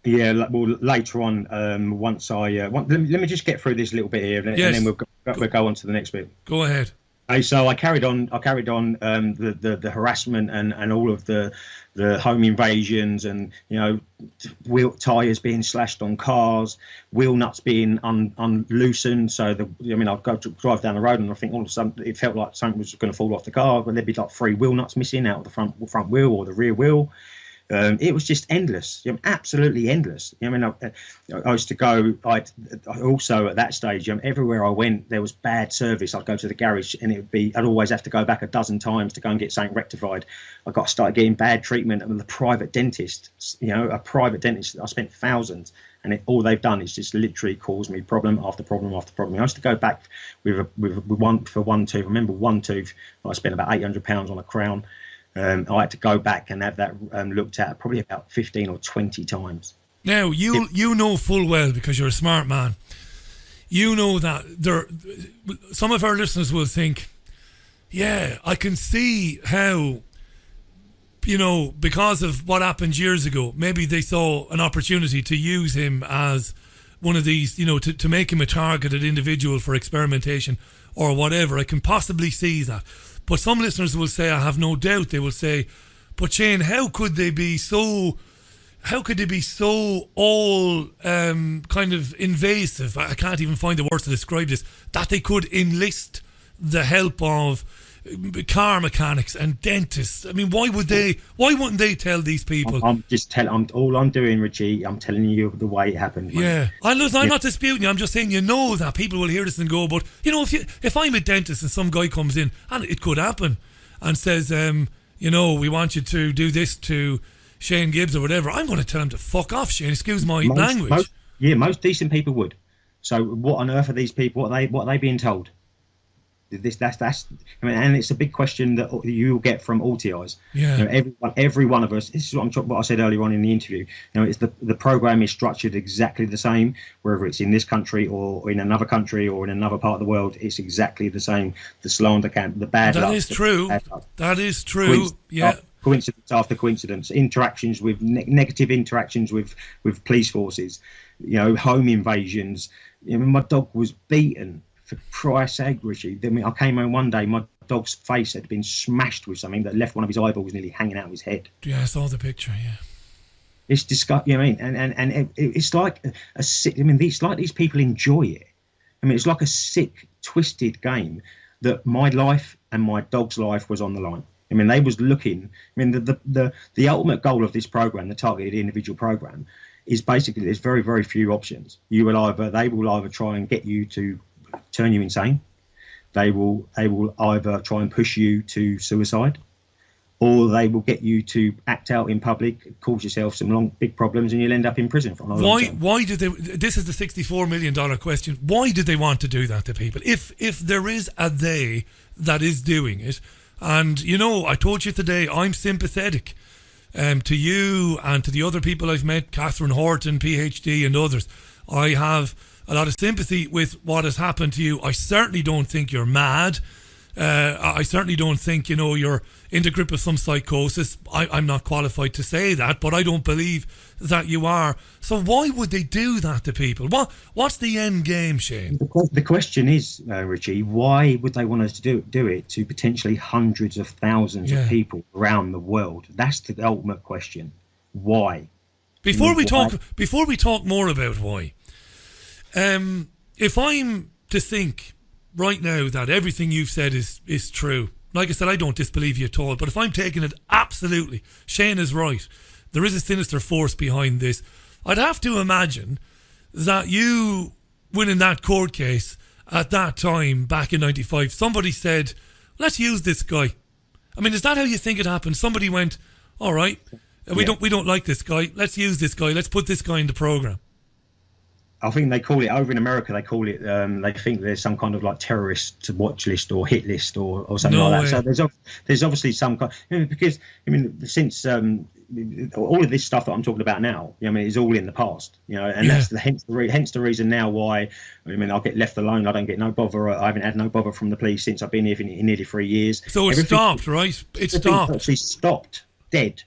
Yeah, well, later on, once let me just get through this little bit here, and then we'll go on to the next bit. Go ahead. So I carried on the harassment and all of the home invasions, and wheel tires being slashed on cars, wheel nuts being unloosened. So I'd go to drive down the road and I think all of a sudden it felt like something was going to fall off the car, but there'd be like 3 wheel nuts missing out of the front wheel or the rear wheel. It was just endless, absolutely endless. I used to go. I also at that stage, everywhere I went, there was bad service. I'd go to the garage, and I'd always have to go back a dozen times to go and get something rectified. I started getting bad treatment with a private dentist. A private dentist. I spent thousands, and all they've done is just literally caused me problem after problem after problem. I used to go back with one tooth. I remember one tooth. I spent about £800 on a crown. I had to go back and have that looked at probably about 15 or 20 times. Now, you know full well, because you're a smart man, you know that some of our listeners will think, yeah, I can see how, because of what happened years ago, maybe they saw an opportunity to use him as one of these, to make him a targeted individual for experimentation or whatever. I can possibly see that. But some listeners will say, I have no doubt, they will say, but Shane, how could they be so all kind of invasive? I can't even find the words to describe this, that they could enlist the help of car mechanics and dentists. I mean, why wouldn't they tell these people? All I'm doing, Richie, I'm telling you the way it happened. Yeah. I'm not disputing you. I'm just saying, that people will hear this and go, but if I'm a dentist and some guy comes in, and it could happen, and says, we want you to do this to Shane Gibbs or whatever, I'm going to tell him to fuck off, Shane. Excuse my language. Most decent people would. So what on earth are these people? What are they being told? And it's a big question that you'll get from all TIs. Yeah. Every one of us. This is what I said earlier on in the interview. It's the program is structured exactly the same, whether it's in this country or in another country or in another part of the world. It's exactly the same. The slander camp, the bad luck. That is true. Yeah. Coincidence after coincidence, interactions with negative interactions with police forces, home invasions. My dog was beaten. For Christ's sake, Richie. I came home one day, my dog's face had been smashed with something that left one of his eyeballs nearly hanging out of his head. Yeah, I saw the picture, yeah. It's disgusting, and it's like a sick, it's like these people enjoy it. It's like a sick, twisted game that my life and my dog's life was on the line. They was looking, the ultimate goal of this program, the targeted individual program, is basically there's very, very few options. They will either try and get you to turn you insane. They will either try and push you to suicide, or they will get you to act out in public, cause yourself some big problems, and you'll end up in prison for a long time. Why did they? This is the $64 million question. Why did they want to do that to people? If there is a they that is doing it, and I told you today, I'm sympathetic to you and to the other people I've met, Catherine Horton, PhD, and others. I have a lot of sympathy with what has happened to you. I certainly don't think you're mad. I certainly don't think, you're in the grip of some psychosis. I'm not qualified to say that, but I don't believe that you are. So why would they do that to people? What's the end game, Shane? The question is, Richie, why would they want us to do it to potentially hundreds of thousands of people around the world? That's the ultimate question. Why? Before we talk more about why, if I'm to think right now that everything you've said is true, like I said, I don't disbelieve you at all, but if I'm taking it absolutely, Shane is right, there is a sinister force behind this, I'd have to imagine that you winning that court case at that time back in 95, somebody said, let's use this guy. I mean, is that how you think it happened? Somebody went, all right, we don't like this guy, let's use this guy, let's put this guy in the programme. I think they call it over in America. They call it. They think there's some kind of like terrorist watch list or hit list or something like that. So there's obviously some kind. Because since all of this stuff that I'm talking about now, is all in the past. And that's hence the reason now why. I'll get left alone. I don't get no bother. I haven't had no bother from the police since I've been here for nearly 3 years. So it stopped, right? It stopped. Actually stopped. Dead.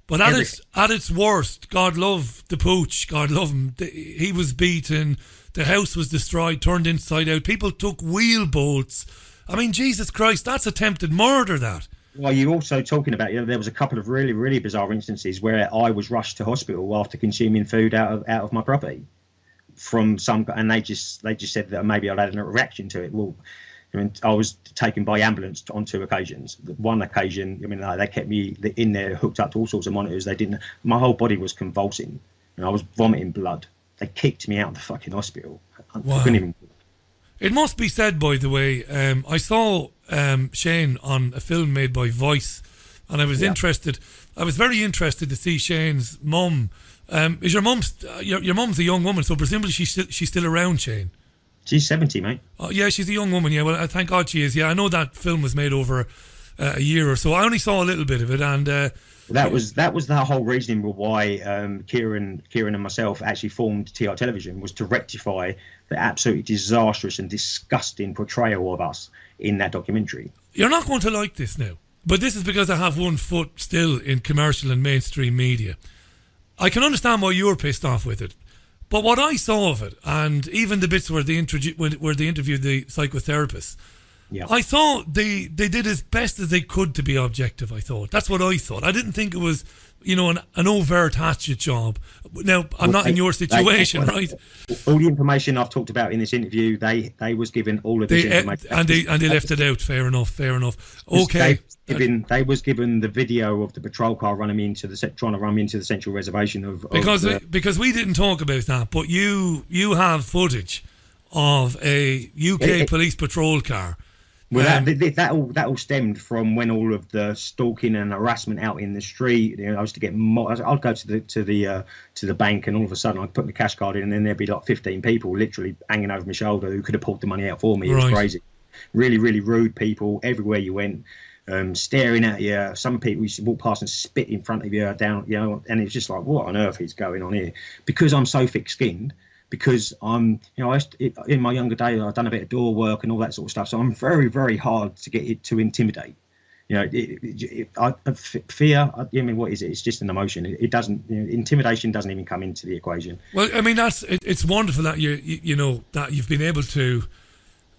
But at its worst, God love the pooch, God love him. He was beaten, the house was destroyed, turned inside out. People took wheel bolts. I mean, Jesus Christ, that's attempted murder, that. Well, you're also talking about, there was a couple of really, really bizarre instances where I was rushed to hospital after consuming food out of my property and they just said that maybe I'd had a reaction to it. Well, I was taken by ambulance on 2 occasions. One occasion, they kept me in there hooked up to all sorts of monitors. My whole body was convulsing and I was vomiting blood. They kicked me out of the fucking hospital. Wow. It must be said, by the way, I saw Shane on a film made by Vice, and I was interested. I was very interested to see Shane's mum. Is your mum's a young woman, so presumably she's still around, Shane? She's 70, mate. Oh, yeah, she's a young woman. Yeah, well, thank God she is. Yeah, I know that film was made over a year or so. I only saw a little bit of it, and that was the whole reasoning why Kieran and myself actually formed TI Television, was to rectify the absolutely disastrous and disgusting portrayal of us in that documentary. You're not going to like this now, but this is because I have one foot still in commercial and mainstream media. I can understand why you're pissed off with it. But what I saw of it, and even the bits where they interviewed the psychotherapist, I thought they did as best as they could to be objective. I thought that's what I thought. I didn't think it was an overt hatchet job. Now I'm not in your situation, right? All the information I've talked about in this interview, they was given all of this information, and they left it out. Fair enough. Okay. They was given the video of the patrol car trying to run me into the central reservation because we didn't talk about that, but you have footage of a UK police patrol car. Well, that all stemmed from when all of the stalking and harassment out in the street. I was to get. I'd go to the bank, and all of a sudden I'd put my cash card in, and then there'd be like 15 people literally hanging over my shoulder who could have pulled the money out for me. It was crazy. Really, really rude people everywhere you went, staring at you. Some people used to walk past and spit in front of you down, and it's just like, what on earth is going on here? Because I'm so thick-skinned. Because I'm, in my younger days, I've done a bit of door work and all that sort of stuff. So I'm very, very hard to get it to intimidate. Fear. What is it? It's just an emotion. It doesn't. Intimidation doesn't even come into the equation. Well, I mean, it's wonderful that that you've been able to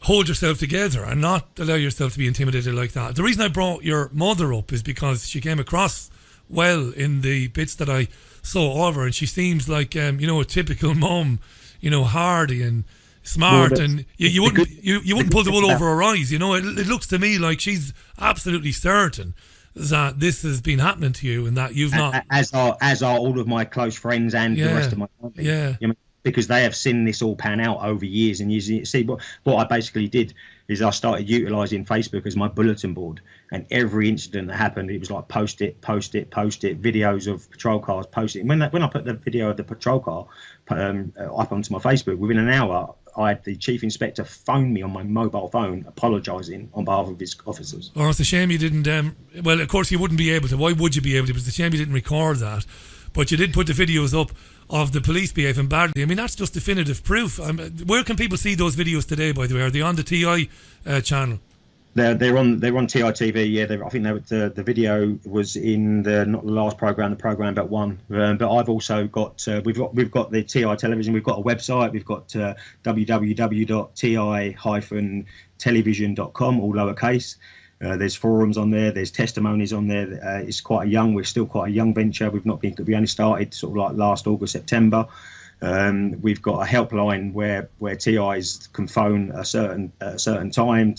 hold yourself together and not allow yourself to be intimidated like that. The reason I brought your mother up is because she came across well in the bits that I saw of her, and she seems like a typical mum. Hardy and smart, and you wouldn't pull the wool over her eyes. It looks to me like she's absolutely certain that this has been happening to you and that you've not... As are all of my close friends and the rest of my family. Yeah. You know, because they have seen this all pan out over years and years. See, what I basically did is I started utilising Facebook as my bulletin board, and every incident that happened, it was like post it, videos of patrol cars, post it. And when I put the video of the patrol car up onto my Facebook, within an hour, I had the chief inspector phone me on my mobile phone apologising on behalf of his officers. Oh, it's a shame you didn't... well, of course you wouldn't be able to. Why would you be able to? It's a shame you didn't record that. But you did put the videos up of the police behaving badly. I mean, that's just definitive proof. Where can people see those videos today, by the way? Are they on the TI channel? They're on TITV. Yeah, I think the video was in not the last program, the program but one. But I've also got we've got the TI television. We've got a website. We've got www.ti-television.com, all lowercase. There's forums on there. There's testimonies on there. We're still quite a young venture. We only started sort of like last August, September. We've got a helpline where TIs can phone a certain time.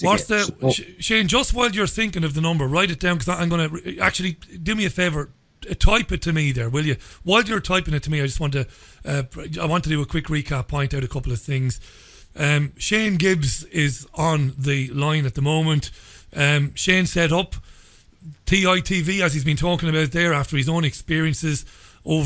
Shane? Just while you're thinking of the number, write it down, because I'm going to actually do me a favour. Type it to me there, will you? While you're typing it to me, I just want to do a quick recap, point out a couple of things. Shane Gibbs is on the line at the moment. Shane set up TITV, as he's been talking about there, after his own experiences well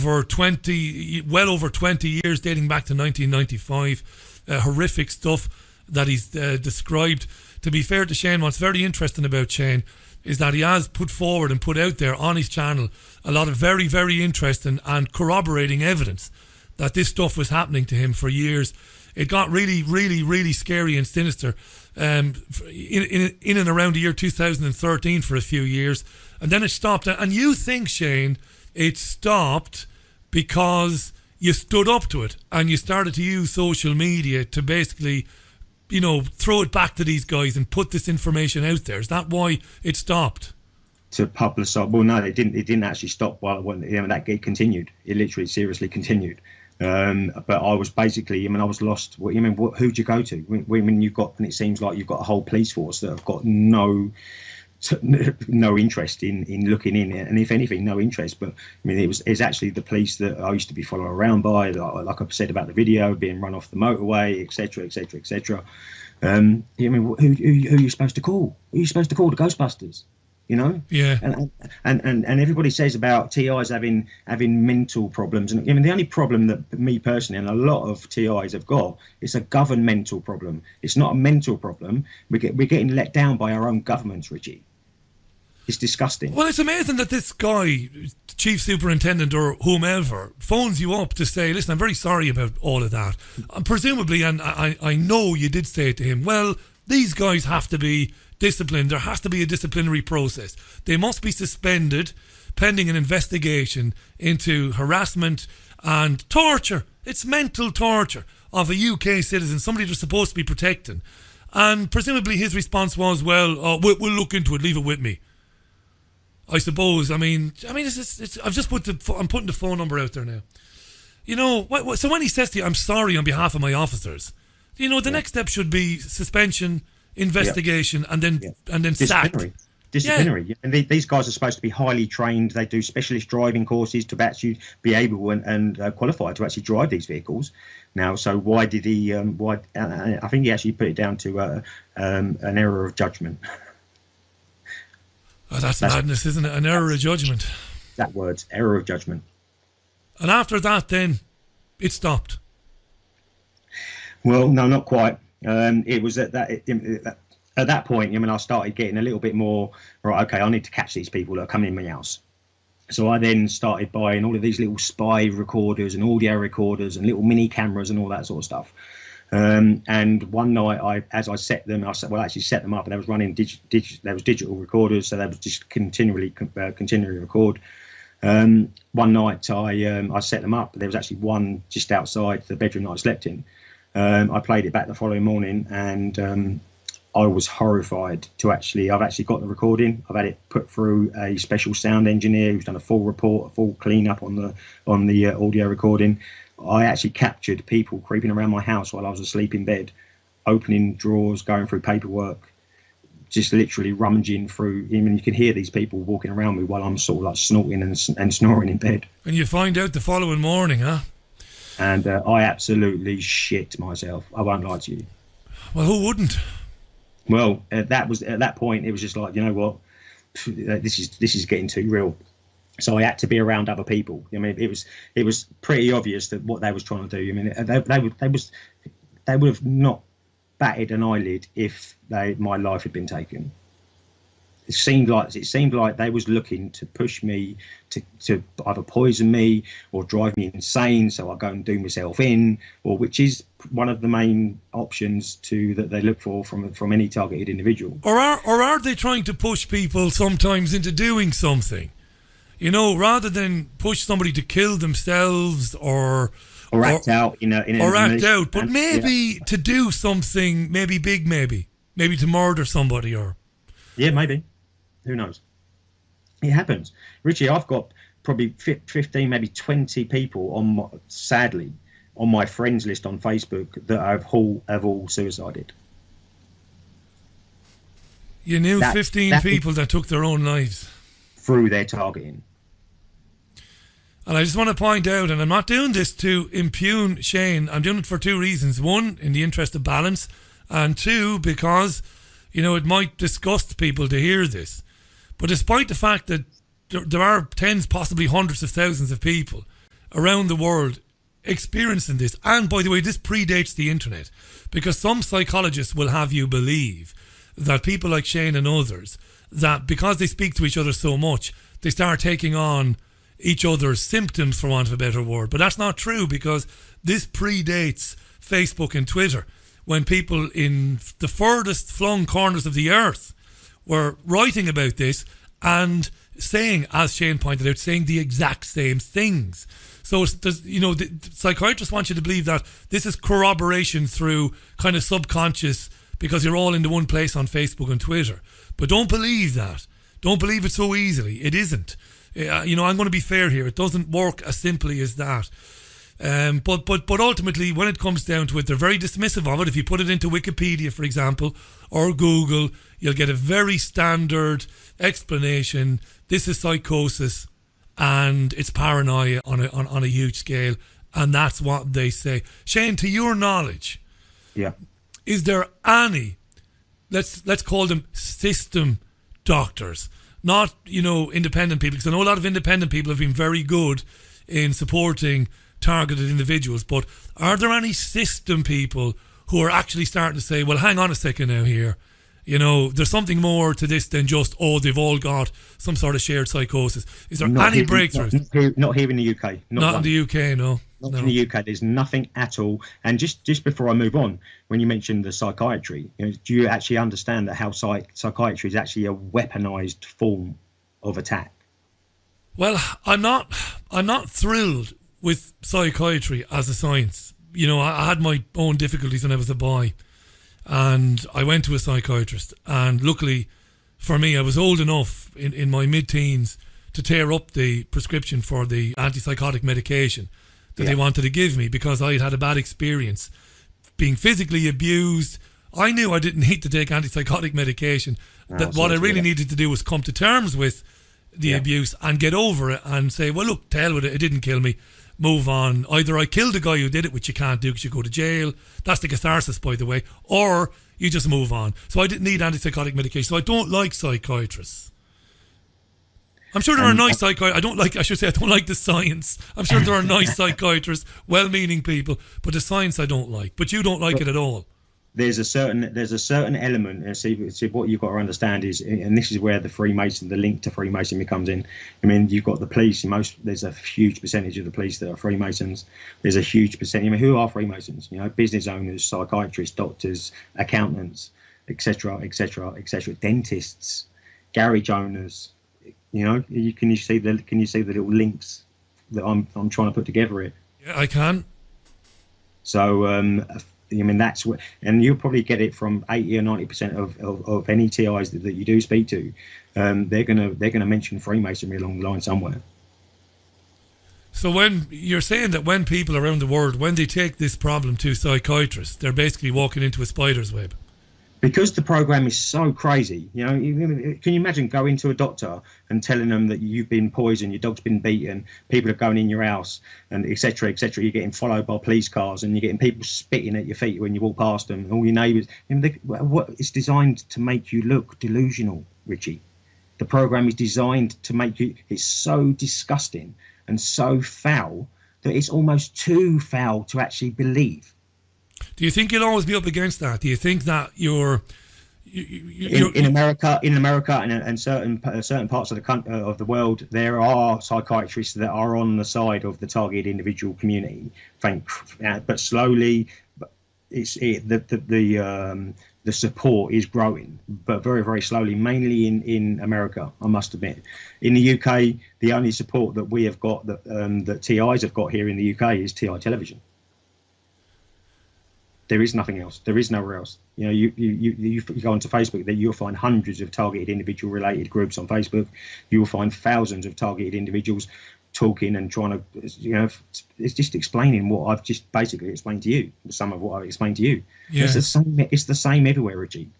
over 20 years, dating back to 1995. Horrific stuff that he's described. To be fair to Shane, what's very interesting about Shane is that he has put forward and put out there on his channel a lot of very, very interesting and corroborating evidence that this stuff was happening to him for years. It got really, really, really scary and sinister in and around the year 2013 for a few years, and then it stopped. And you think, Shane, it stopped because you stood up to it and you started to use social media to basically, throw it back to these guys and put this information out there. Is that why it stopped? To publicise? Well, no, it didn't. It didn't actually stop it continued. It literally, seriously continued. But I was basically, I was lost. Who'd you go to? When it seems like you've got a whole police force that have got no interest in looking in it, and if anything, no interest. But it's actually the police that I used to be followed around by, like I said about the video, being run off the motorway, etc., etc., etc. Who are you supposed to call? Who are you supposed to call? The Ghostbusters? Yeah. And everybody says about TIs having mental problems, and the only problem that me personally and a lot of TIs have got is a governmental problem. It's not a mental problem. We're getting let down by our own governments, Richie. It's disgusting. Well, it's amazing that this guy, chief superintendent or whomever, phones you up to say, listen, I'm very sorry about all of that. Presumably, and I know you did say to him, well, these guys have to be disciplined. There has to be a disciplinary process. They must be suspended pending an investigation into harassment and torture. It's mental torture of a UK citizen, somebody they're supposed to be protecting. And presumably his response was, well, we'll look into it, leave it with me. I suppose. It's I've just I'm putting the phone number out there now. So when he says to you, I'm sorry on behalf of my officers, the next step should be suspension, investigation, and then sacked. Disciplinary. Yeah. And these guys are supposed to be highly trained. They do specialist driving courses to actually be able and qualified to actually drive these vehicles. Now, so why did he? I think he actually put it down to an error of judgment. Oh, that's madness, isn't it? An error of judgment. That word's error of judgment. And after that, then it stopped. Well, no, not quite. It was at that point, I started getting a little bit more, right, okay, I need to catch these people that are coming in my house. So I then started buying all of these little spy recorders and audio recorders and little mini cameras and all that sort of stuff. And one night, as I set them up, and I was running there was digital recorders, so they was just continually record. One night I set them up. There was actually one just outside the bedroom that I slept in. I played it back the following morning, and I was horrified to I've actually got the recording. I've had it put through a special sound engineer who's done a full report, a full clean up on the audio recording. I actually captured people creeping around my house while I was asleep in bed, opening drawers, going through paperwork, just literally rummaging through. I mean, you can hear these people walking around me while I'm sort of like snorting and snoring in bed. And you find out the following morning, huh? And I absolutely shit myself. I won't lie to you. Well, who wouldn't? Well, at that point, it was just like, you know what, this is getting too real. So I had to be around other people. I mean, it was pretty obvious that what they was trying to do. I mean, they would have not batted an eyelid if my life had been taken. It seemed like they was looking to push me to either poison me or drive me insane, so I go and do myself in, or which is one of the main options that they look for from any targeted individual. Or are they trying to push people sometimes into doing something? You know, rather than push somebody to kill themselves or act out, but maybe to do something, maybe big, maybe to murder somebody, or maybe. Who knows? It happens. Richie, I've got probably 15, maybe 20 people sadly, on my friends list on Facebook that have all suicided. You knew 15 people that took their own lives through their targeting. And I just want to point out, and I'm not doing this to impugn Shane, I'm doing it for two reasons. One, in the interest of balance, and two, because, you know, it might disgust people to hear this. But despite the fact that there are tens, possibly hundreds of thousands of people around the world experiencing this, and by the way, this predates the internet, because some psychologists will have you believe that people like Shane and others, that because they speak to each other so much, they start taking on each other's symptoms, for want of a better word. But that's not true, because this predates Facebook and Twitter, when people in the furthest flung corners of the earth were writing about this and saying, as Shane pointed out, saying the exact same things. So, the psychiatrists want you to believe that this is corroboration through kind of subconscious, because you're all into one place on Facebook and Twitter. But don't believe that. Don't believe it so easily. It isn't. I'm going to be fair here. It doesn't work as simply as that. But ultimately, when it comes down to it, they're very dismissive of it. If you put it into Wikipedia, for example, or Google, you'll get a very standard explanation. This is psychosis, and it's paranoia on a huge scale, and that's what they say. Shane, to your knowledge, is there any, let's call them system doctors, not independent people? Because I know a lot of independent people have been very good in supporting targeted individuals, but are there any system people who are actually starting to say, well, hang on a second now here, there's something more to this than just, they've all got some sort of shared psychosis? Is there any breakthroughs? Not here in the UK. Not in the UK, no. Not in the UK. There's nothing at all. And just before I move on, when you mentioned the psychiatry, do you actually understand that how psychiatry is actually a weaponized form of attack? Well, I'm not thrilled with psychiatry as a science. I had my own difficulties when I was a boy, and I went to a psychiatrist, and luckily for me, I was old enough in my mid-teens to tear up the prescription for the antipsychotic medication that they wanted to give me, because I had a bad experience being physically abused. I knew I didn't need to take antipsychotic medication. What I really needed to do was come to terms with the abuse and get over it and say, well, look, to hell with it, it didn't kill me. Move on. Either I killed the guy who did it, which you can't do because you go to jail. That's the catharsis, by the way. Or you just move on. So I didn't need antipsychotic medication. So I don't like psychiatrists. I'm sure there are nice psychiatrists. I don't like the science. I'm sure there are nice psychiatrists, well-meaning people, but the science I don't like. But you don't like it at all. There's a certain element, and see what you've got to understand is, and this is where the link to Freemasonry comes in. I mean, you've got the police. There's a huge percentage of the police that are Freemasons. There's a huge percentage. I mean, who are Freemasons? Business owners, psychiatrists, doctors, accountants, etc., etc., etc. Dentists, garage owners. Can you see the little links that I'm trying to put together here? Yeah, I can. So. That's what, and you'll probably get it from 80 or 90% of any TIs that you do speak to. They're gonna mention Freemasonry along the line somewhere. So when you're saying that when people around the world, when they take this problem to psychiatrists, they're basically walking into a spider's web. Because the program is so crazy, can you imagine going to a doctor and telling them that you've been poisoned, your dog's been beaten, people are going in your house, and etc., etc. You're getting followed by police cars, and you're getting people spitting at your feet when you walk past them, and all your neighbours. It's designed to make you look delusional, Richie. The program is designed to make you. It's so disgusting and so foul that it's almost too foul to actually believe. Do you think you'll always be up against that? Do you think that in America and certain parts of the world, there are psychiatrists that are on the side of the targeted individual community, but slowly, the support is growing, but very, very slowly. Mainly in America, I must admit. In the UK, the only support that we have got that TIs have got here in the UK is TI television. There is nothing else. There is nowhere else. You go onto Facebook, that you'll find hundreds of targeted individual related groups on Facebook. You will find thousands of targeted individuals talking and trying to, it's just explaining what I've just basically explained to you. Some of what I've explained to you. Yeah. It's the same everywhere, Richie.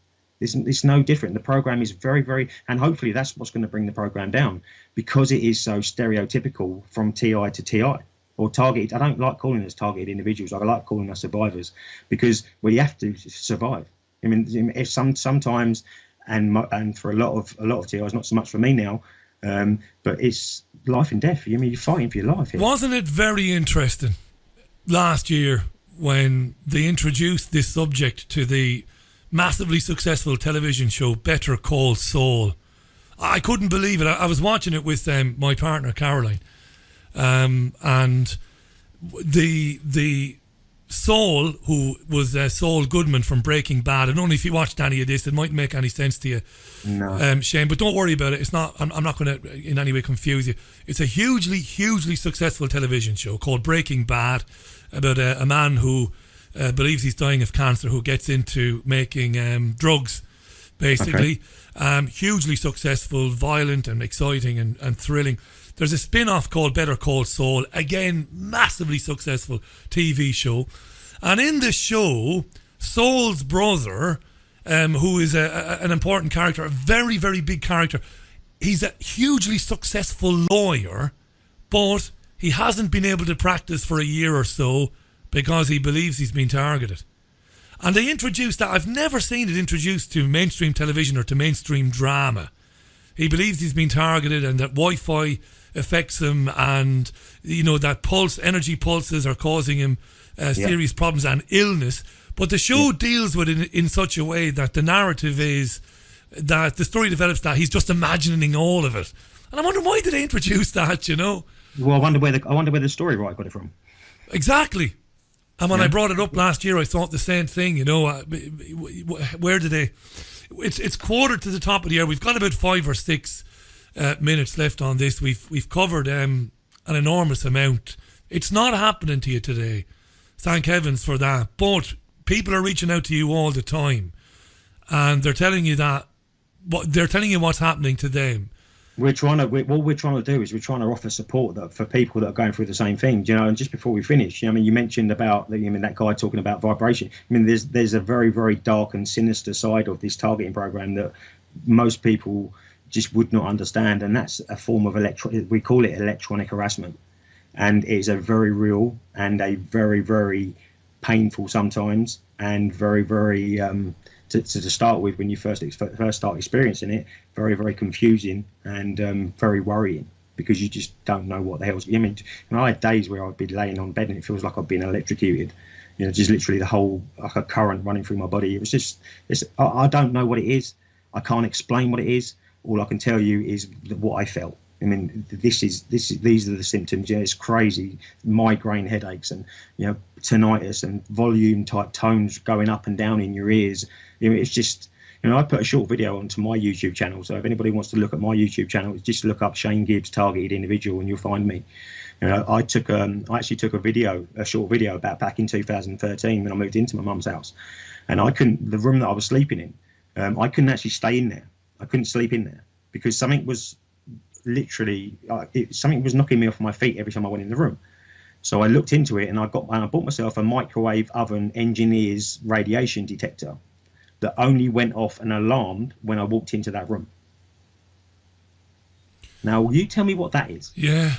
It's no different. The program is very, very, and hopefully that's what's going to bring the program down, because it is so stereotypical from TI to TI. Or targeted. I don't like calling us targeted individuals. I like calling us survivors, because we have to survive. I mean, if sometimes, and for a lot of TIs, not so much for me now, but it's life and death. I mean, you're fighting for your life here. Wasn't it very interesting last year when they introduced this subject to the massively successful television show Better Call Saul? I couldn't believe it. I was watching it with my partner Caroline. And the Saul, who was Saul Goodman from Breaking Bad, and only if you watched any of this, it mightn't make any sense to you, no. Shane. But don't worry about it. It's not. I'm not going to in any way confuse you. It's a hugely, hugely successful television show called Breaking Bad, about a man who believes he's dying of cancer, who gets into making drugs, basically. Okay. Hugely successful, violent, and exciting, and thrilling. There's a spin-off called Better Call Saul, again, massively successful TV show. And in the show, Saul's brother, who is an important character, a very, very big character, he's a hugely successful lawyer, but he hasn't been able to practice for a year or so because he believes he's been targeted. And they introduced that. I've never seen it introduced to mainstream television or to mainstream drama. He believes he's been targeted and that Wi-Fi affects him, and that energy pulses are causing him serious problems and illness. But the show deals with it in such a way that the narrative is that the story develops that he's just imagining all of it. And I'm wondering, why did they introduce that? Well, I wonder where the story writer got it from. Exactly. And when I brought it up last year, I thought the same thing. Where did they? It's quarter to the top of the hour. We've got about 5 or 6 minutes left on this. We've covered an enormous amount. It's not happening to you today. Thank heavens for that. But people are reaching out to you all the time, and they're telling you what's happening to them. What we're trying to do is we're trying to offer support for people that are going through the same thing. And just before we finish, you mentioned about that guy talking about vibration. There's a very, very dark and sinister side of this targeting program that most people just would not understand, and that's a form of we call it electronic harassment, and it's a very real and a very, very painful sometimes, and very, very to start with, when you first start experiencing it, very, very confusing and very worrying, because you just don't know what the hell's. I had days where I'd be laying on bed and it feels like I've been electrocuted. Just literally the whole, like a current running through my body. It was just, I don't know what it is. I can't explain what it is. All I can tell you is what I felt. These are the symptoms. It's crazy, migraine headaches, and tinnitus, and volume type tones going up and down in your ears. It's just, I put a short video onto my YouTube channel. So if anybody wants to look at my YouTube channel, just look up Shane Gibbs targeted individual, and you'll find me. I actually took a short video about back in 2013 when I moved into my mum's house, and the room that I was sleeping in, I couldn't actually stay in there. I couldn't sleep in there because something was something was knocking me off my feet every time I went in the room. So I looked into it, and I bought myself a microwave oven engineer's radiation detector, that only went off and alarmed when I walked into that room. Now, you tell me what that is. Yeah.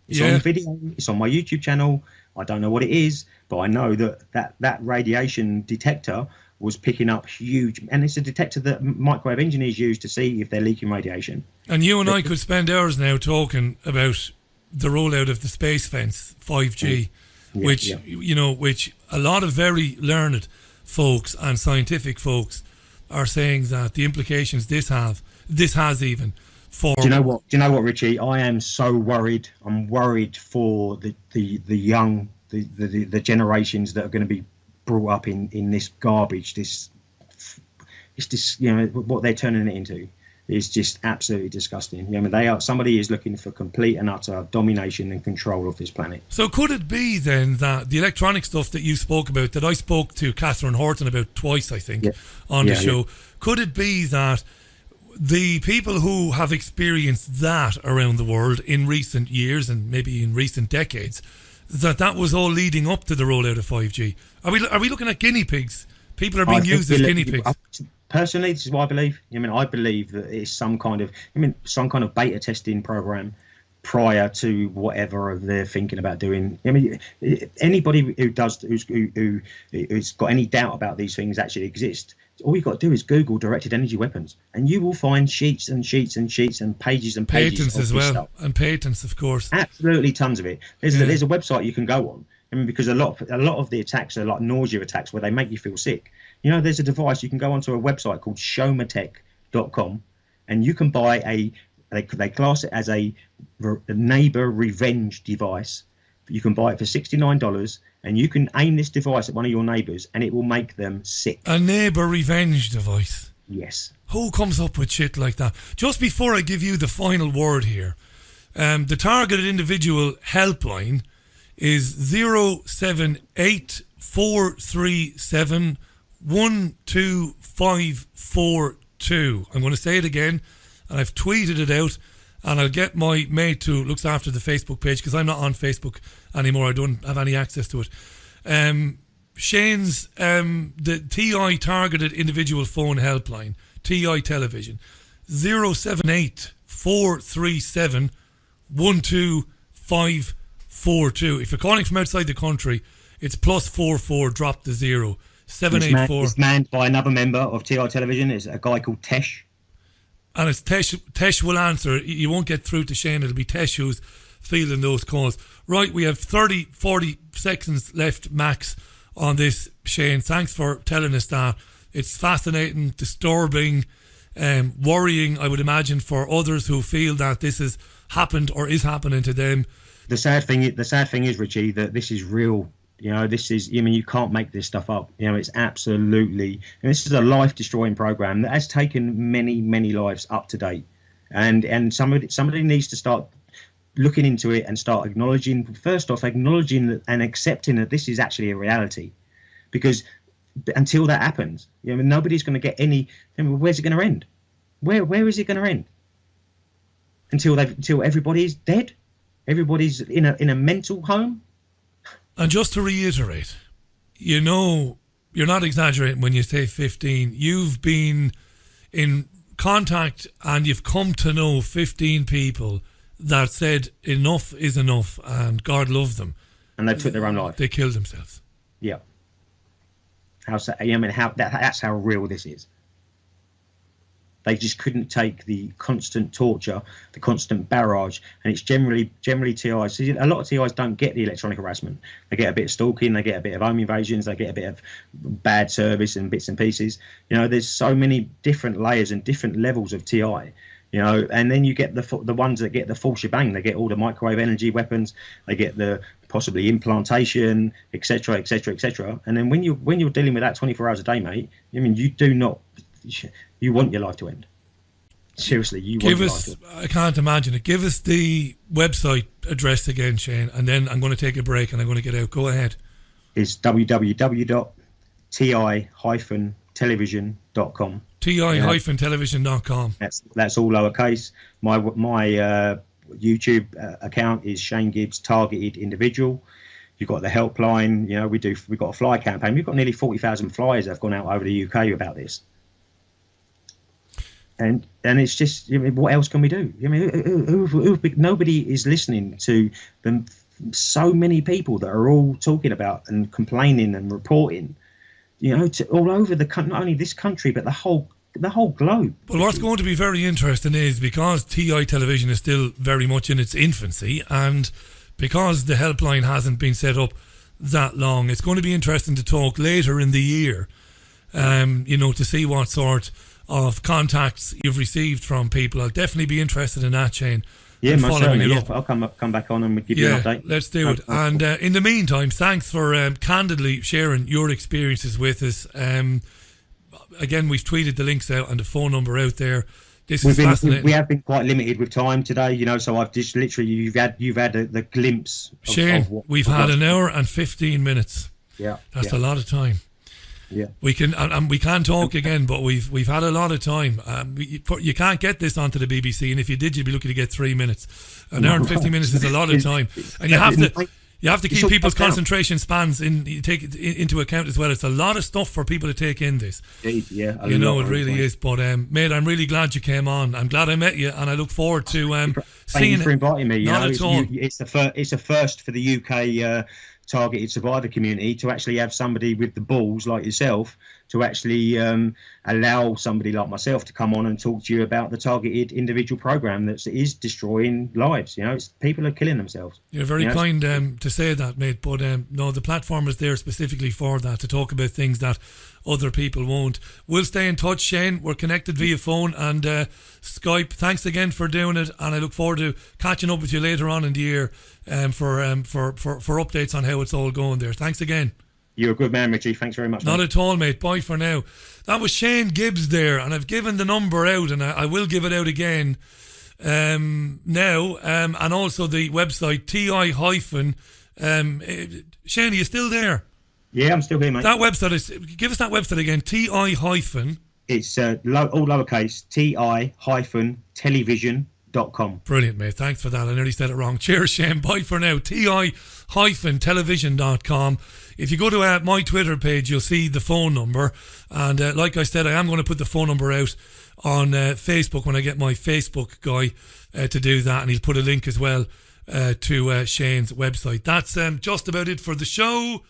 It's on video. It's on my YouTube channel. I don't know what it is, but I know that radiation detector was picking up huge, and it's a detector that microwave engineers use to see if they're leaking radiation. And you and I could spend hours now talking about the rollout of the space fence 5G, which a lot of very learned folks and scientific folks are saying that the implications this has even for. Do you know what, Richie? I am so worried. I'm worried for the young, the generations that are going to be brought up in this garbage. This what they're turning it into is just absolutely disgusting. Somebody is looking for complete and utter domination and control of this planet. So could it be then that the electronic stuff that you spoke about, that I spoke to Catherine Horton about twice, I think, on the show, could it be that the people who have experienced that around the world in recent years and maybe in recent decades, that was all leading up to the rollout of 5G? Are we looking at guinea pigs? People are being used as guinea pigs. Personally, this is what I believe. I believe that it's some kind of beta testing program prior to whatever they're thinking about doing. Anybody who's got any doubt about these things actually exist, all you've got to do is Google directed energy weapons, and you will find sheets and sheets and sheets and pages and pages patents of as this well stuff. And patents, of course. Absolutely, tons of it. There's a website you can go on. Because a lot of the attacks are like nausea attacks where they make you feel sick. There's a device you can go onto a website called showmatech.com, and you can buy they class it as a neighbor revenge device. You can buy it for $69, and you can aim this device at one of your neighbors, and it will make them sick. A neighbor revenge device. Yes. Who comes up with shit like that? Just before I give you the final word here, the targeted individual helpline is 078-437-12542. I'm going to say it again, and I've tweeted it out, and I'll get my mate who looks after the Facebook page, because I'm not on Facebook anymore. I don't have any access to it. Shane's the TI targeted individual phone helpline, TI television, 078-437-12542. If you're calling from outside the country, it's +44, drop the 0. 784. It's manned by another member of TI Television. It's a guy called Tesh. And it's Tesh. Tesh will answer. You won't get through to Shane. It'll be Tesh who's fielding those calls. Right, we have 30, 40 seconds left max on this, Shane. Thanks for telling us that. It's fascinating, disturbing, worrying, I would imagine, for others who feel that this has happened or is happening to them. The sad thing is, Richie, that this is real. This is, you can't make this stuff up. It's absolutely, this is a life-destroying program that has taken many, many lives up to date. And somebody needs to start looking into it and start acknowledging that and accepting that this is actually a reality. Because until that happens, nobody's going to get any. Where's it going to end? Where is it going to end? Until everybody's dead. Everybody's in a mental home. And just to reiterate, you're not exaggerating when you say 15. You've been in contact and you've come to know 15 people that said enough is enough and God love them. And they took their own life. They killed themselves. Yeah. That's how real this is. They just couldn't take the constant torture, the constant barrage, and it's generally TIs. See, a lot of TIs don't get the electronic harassment. They get a bit of stalking, they get a bit of home invasions, they get a bit of bad service and bits and pieces. There's so many different layers and different levels of TI. And then you get the ones that get the full shebang. They get all the microwave energy weapons, they get the possibly implantation, etc., etc., etc. And then when you're dealing with that 24 hours a day, mate, you want your life to end. Seriously, you want your life to end. I can't imagine it. Give us the website address again, Shane, and then I'm going to take a break and I'm going to get out. Go ahead. It's www.ti-television.com. ti-television.com. That's all lowercase. My YouTube account is Shane Gibbs Targeted Individual. You've got the helpline. You know, we've got a fly campaign. We've got nearly 40,000 flyers that have gone out over the UK about this. And it's just, I mean, what else can we do? I mean, nobody is listening to them. So many people that are all talking about and complaining and reporting, you know, to all over the country, not only this country but the whole globe. Well, what's going to be very interesting is, because TI television is still very much in its infancy, and because the helpline hasn't been set up that long, it's going to be interesting to talk later in the year, you know, to see what sort of contacts you've received from people. I'll definitely be interested in that, Shane. Yeah, most certainly. Yeah, I'll come back on and give you an update. Let's do it. And in the meantime, thanks for candidly sharing your experiences with us. Again, we've tweeted the links out and the phone number out there. This is fascinating. We have been quite limited with time today, you know. So I've just literally you've had the glimpse. Shane, we've had an hour and 15 minutes. Yeah, that's a lot of time. Yeah, we can and we can talk again, but we've had a lot of time. You can't get this onto the BBC, and if you did, you'd be looking to get 3 minutes. An hour and 50 minutes is a lot of time, and you have to keep people's concentration spans take it into account as well. It's a lot of stuff for people to take in this. Yeah, you know, it really is. But mate, I'm really glad you came on. I'm glad I met you, and I look forward to Thank you for inviting me. Not at all. It's a first for the UK targeted survivor community to actually have somebody with the balls like yourself to actually allow somebody like myself to come on and talk to you about the targeted individual program that is destroying lives. You know, people are killing themselves. You're very kind to say that, mate, but no, the platform is there specifically for that, to talk about things that other people won't. We'll stay in touch, Shane. We're connected via phone and Skype. Thanks again for doing it, and I look forward to catching up with you later on in the year for updates on how it's all going there. Thanks again. You're a good man, Richie. Thanks very much. Not at all, mate. Bye for now. That was Shane Gibbs there, and I've given the number out, and I will give it out again now, and also the website TI- Shane, are you still there? Yeah, I'm still here, mate. That website is, give us that website again. TI- It's all lowercase, TI-television.com. Brilliant, mate. Thanks for that. I nearly said it wrong. Cheers, Shane. Bye for now. TI-television.com. If you go to my Twitter page, you'll see the phone number. And like I said, I am going to put the phone number out on Facebook when I get my Facebook guy to do that. And he'll put a link as well to Shane's website. That's just about it for the show.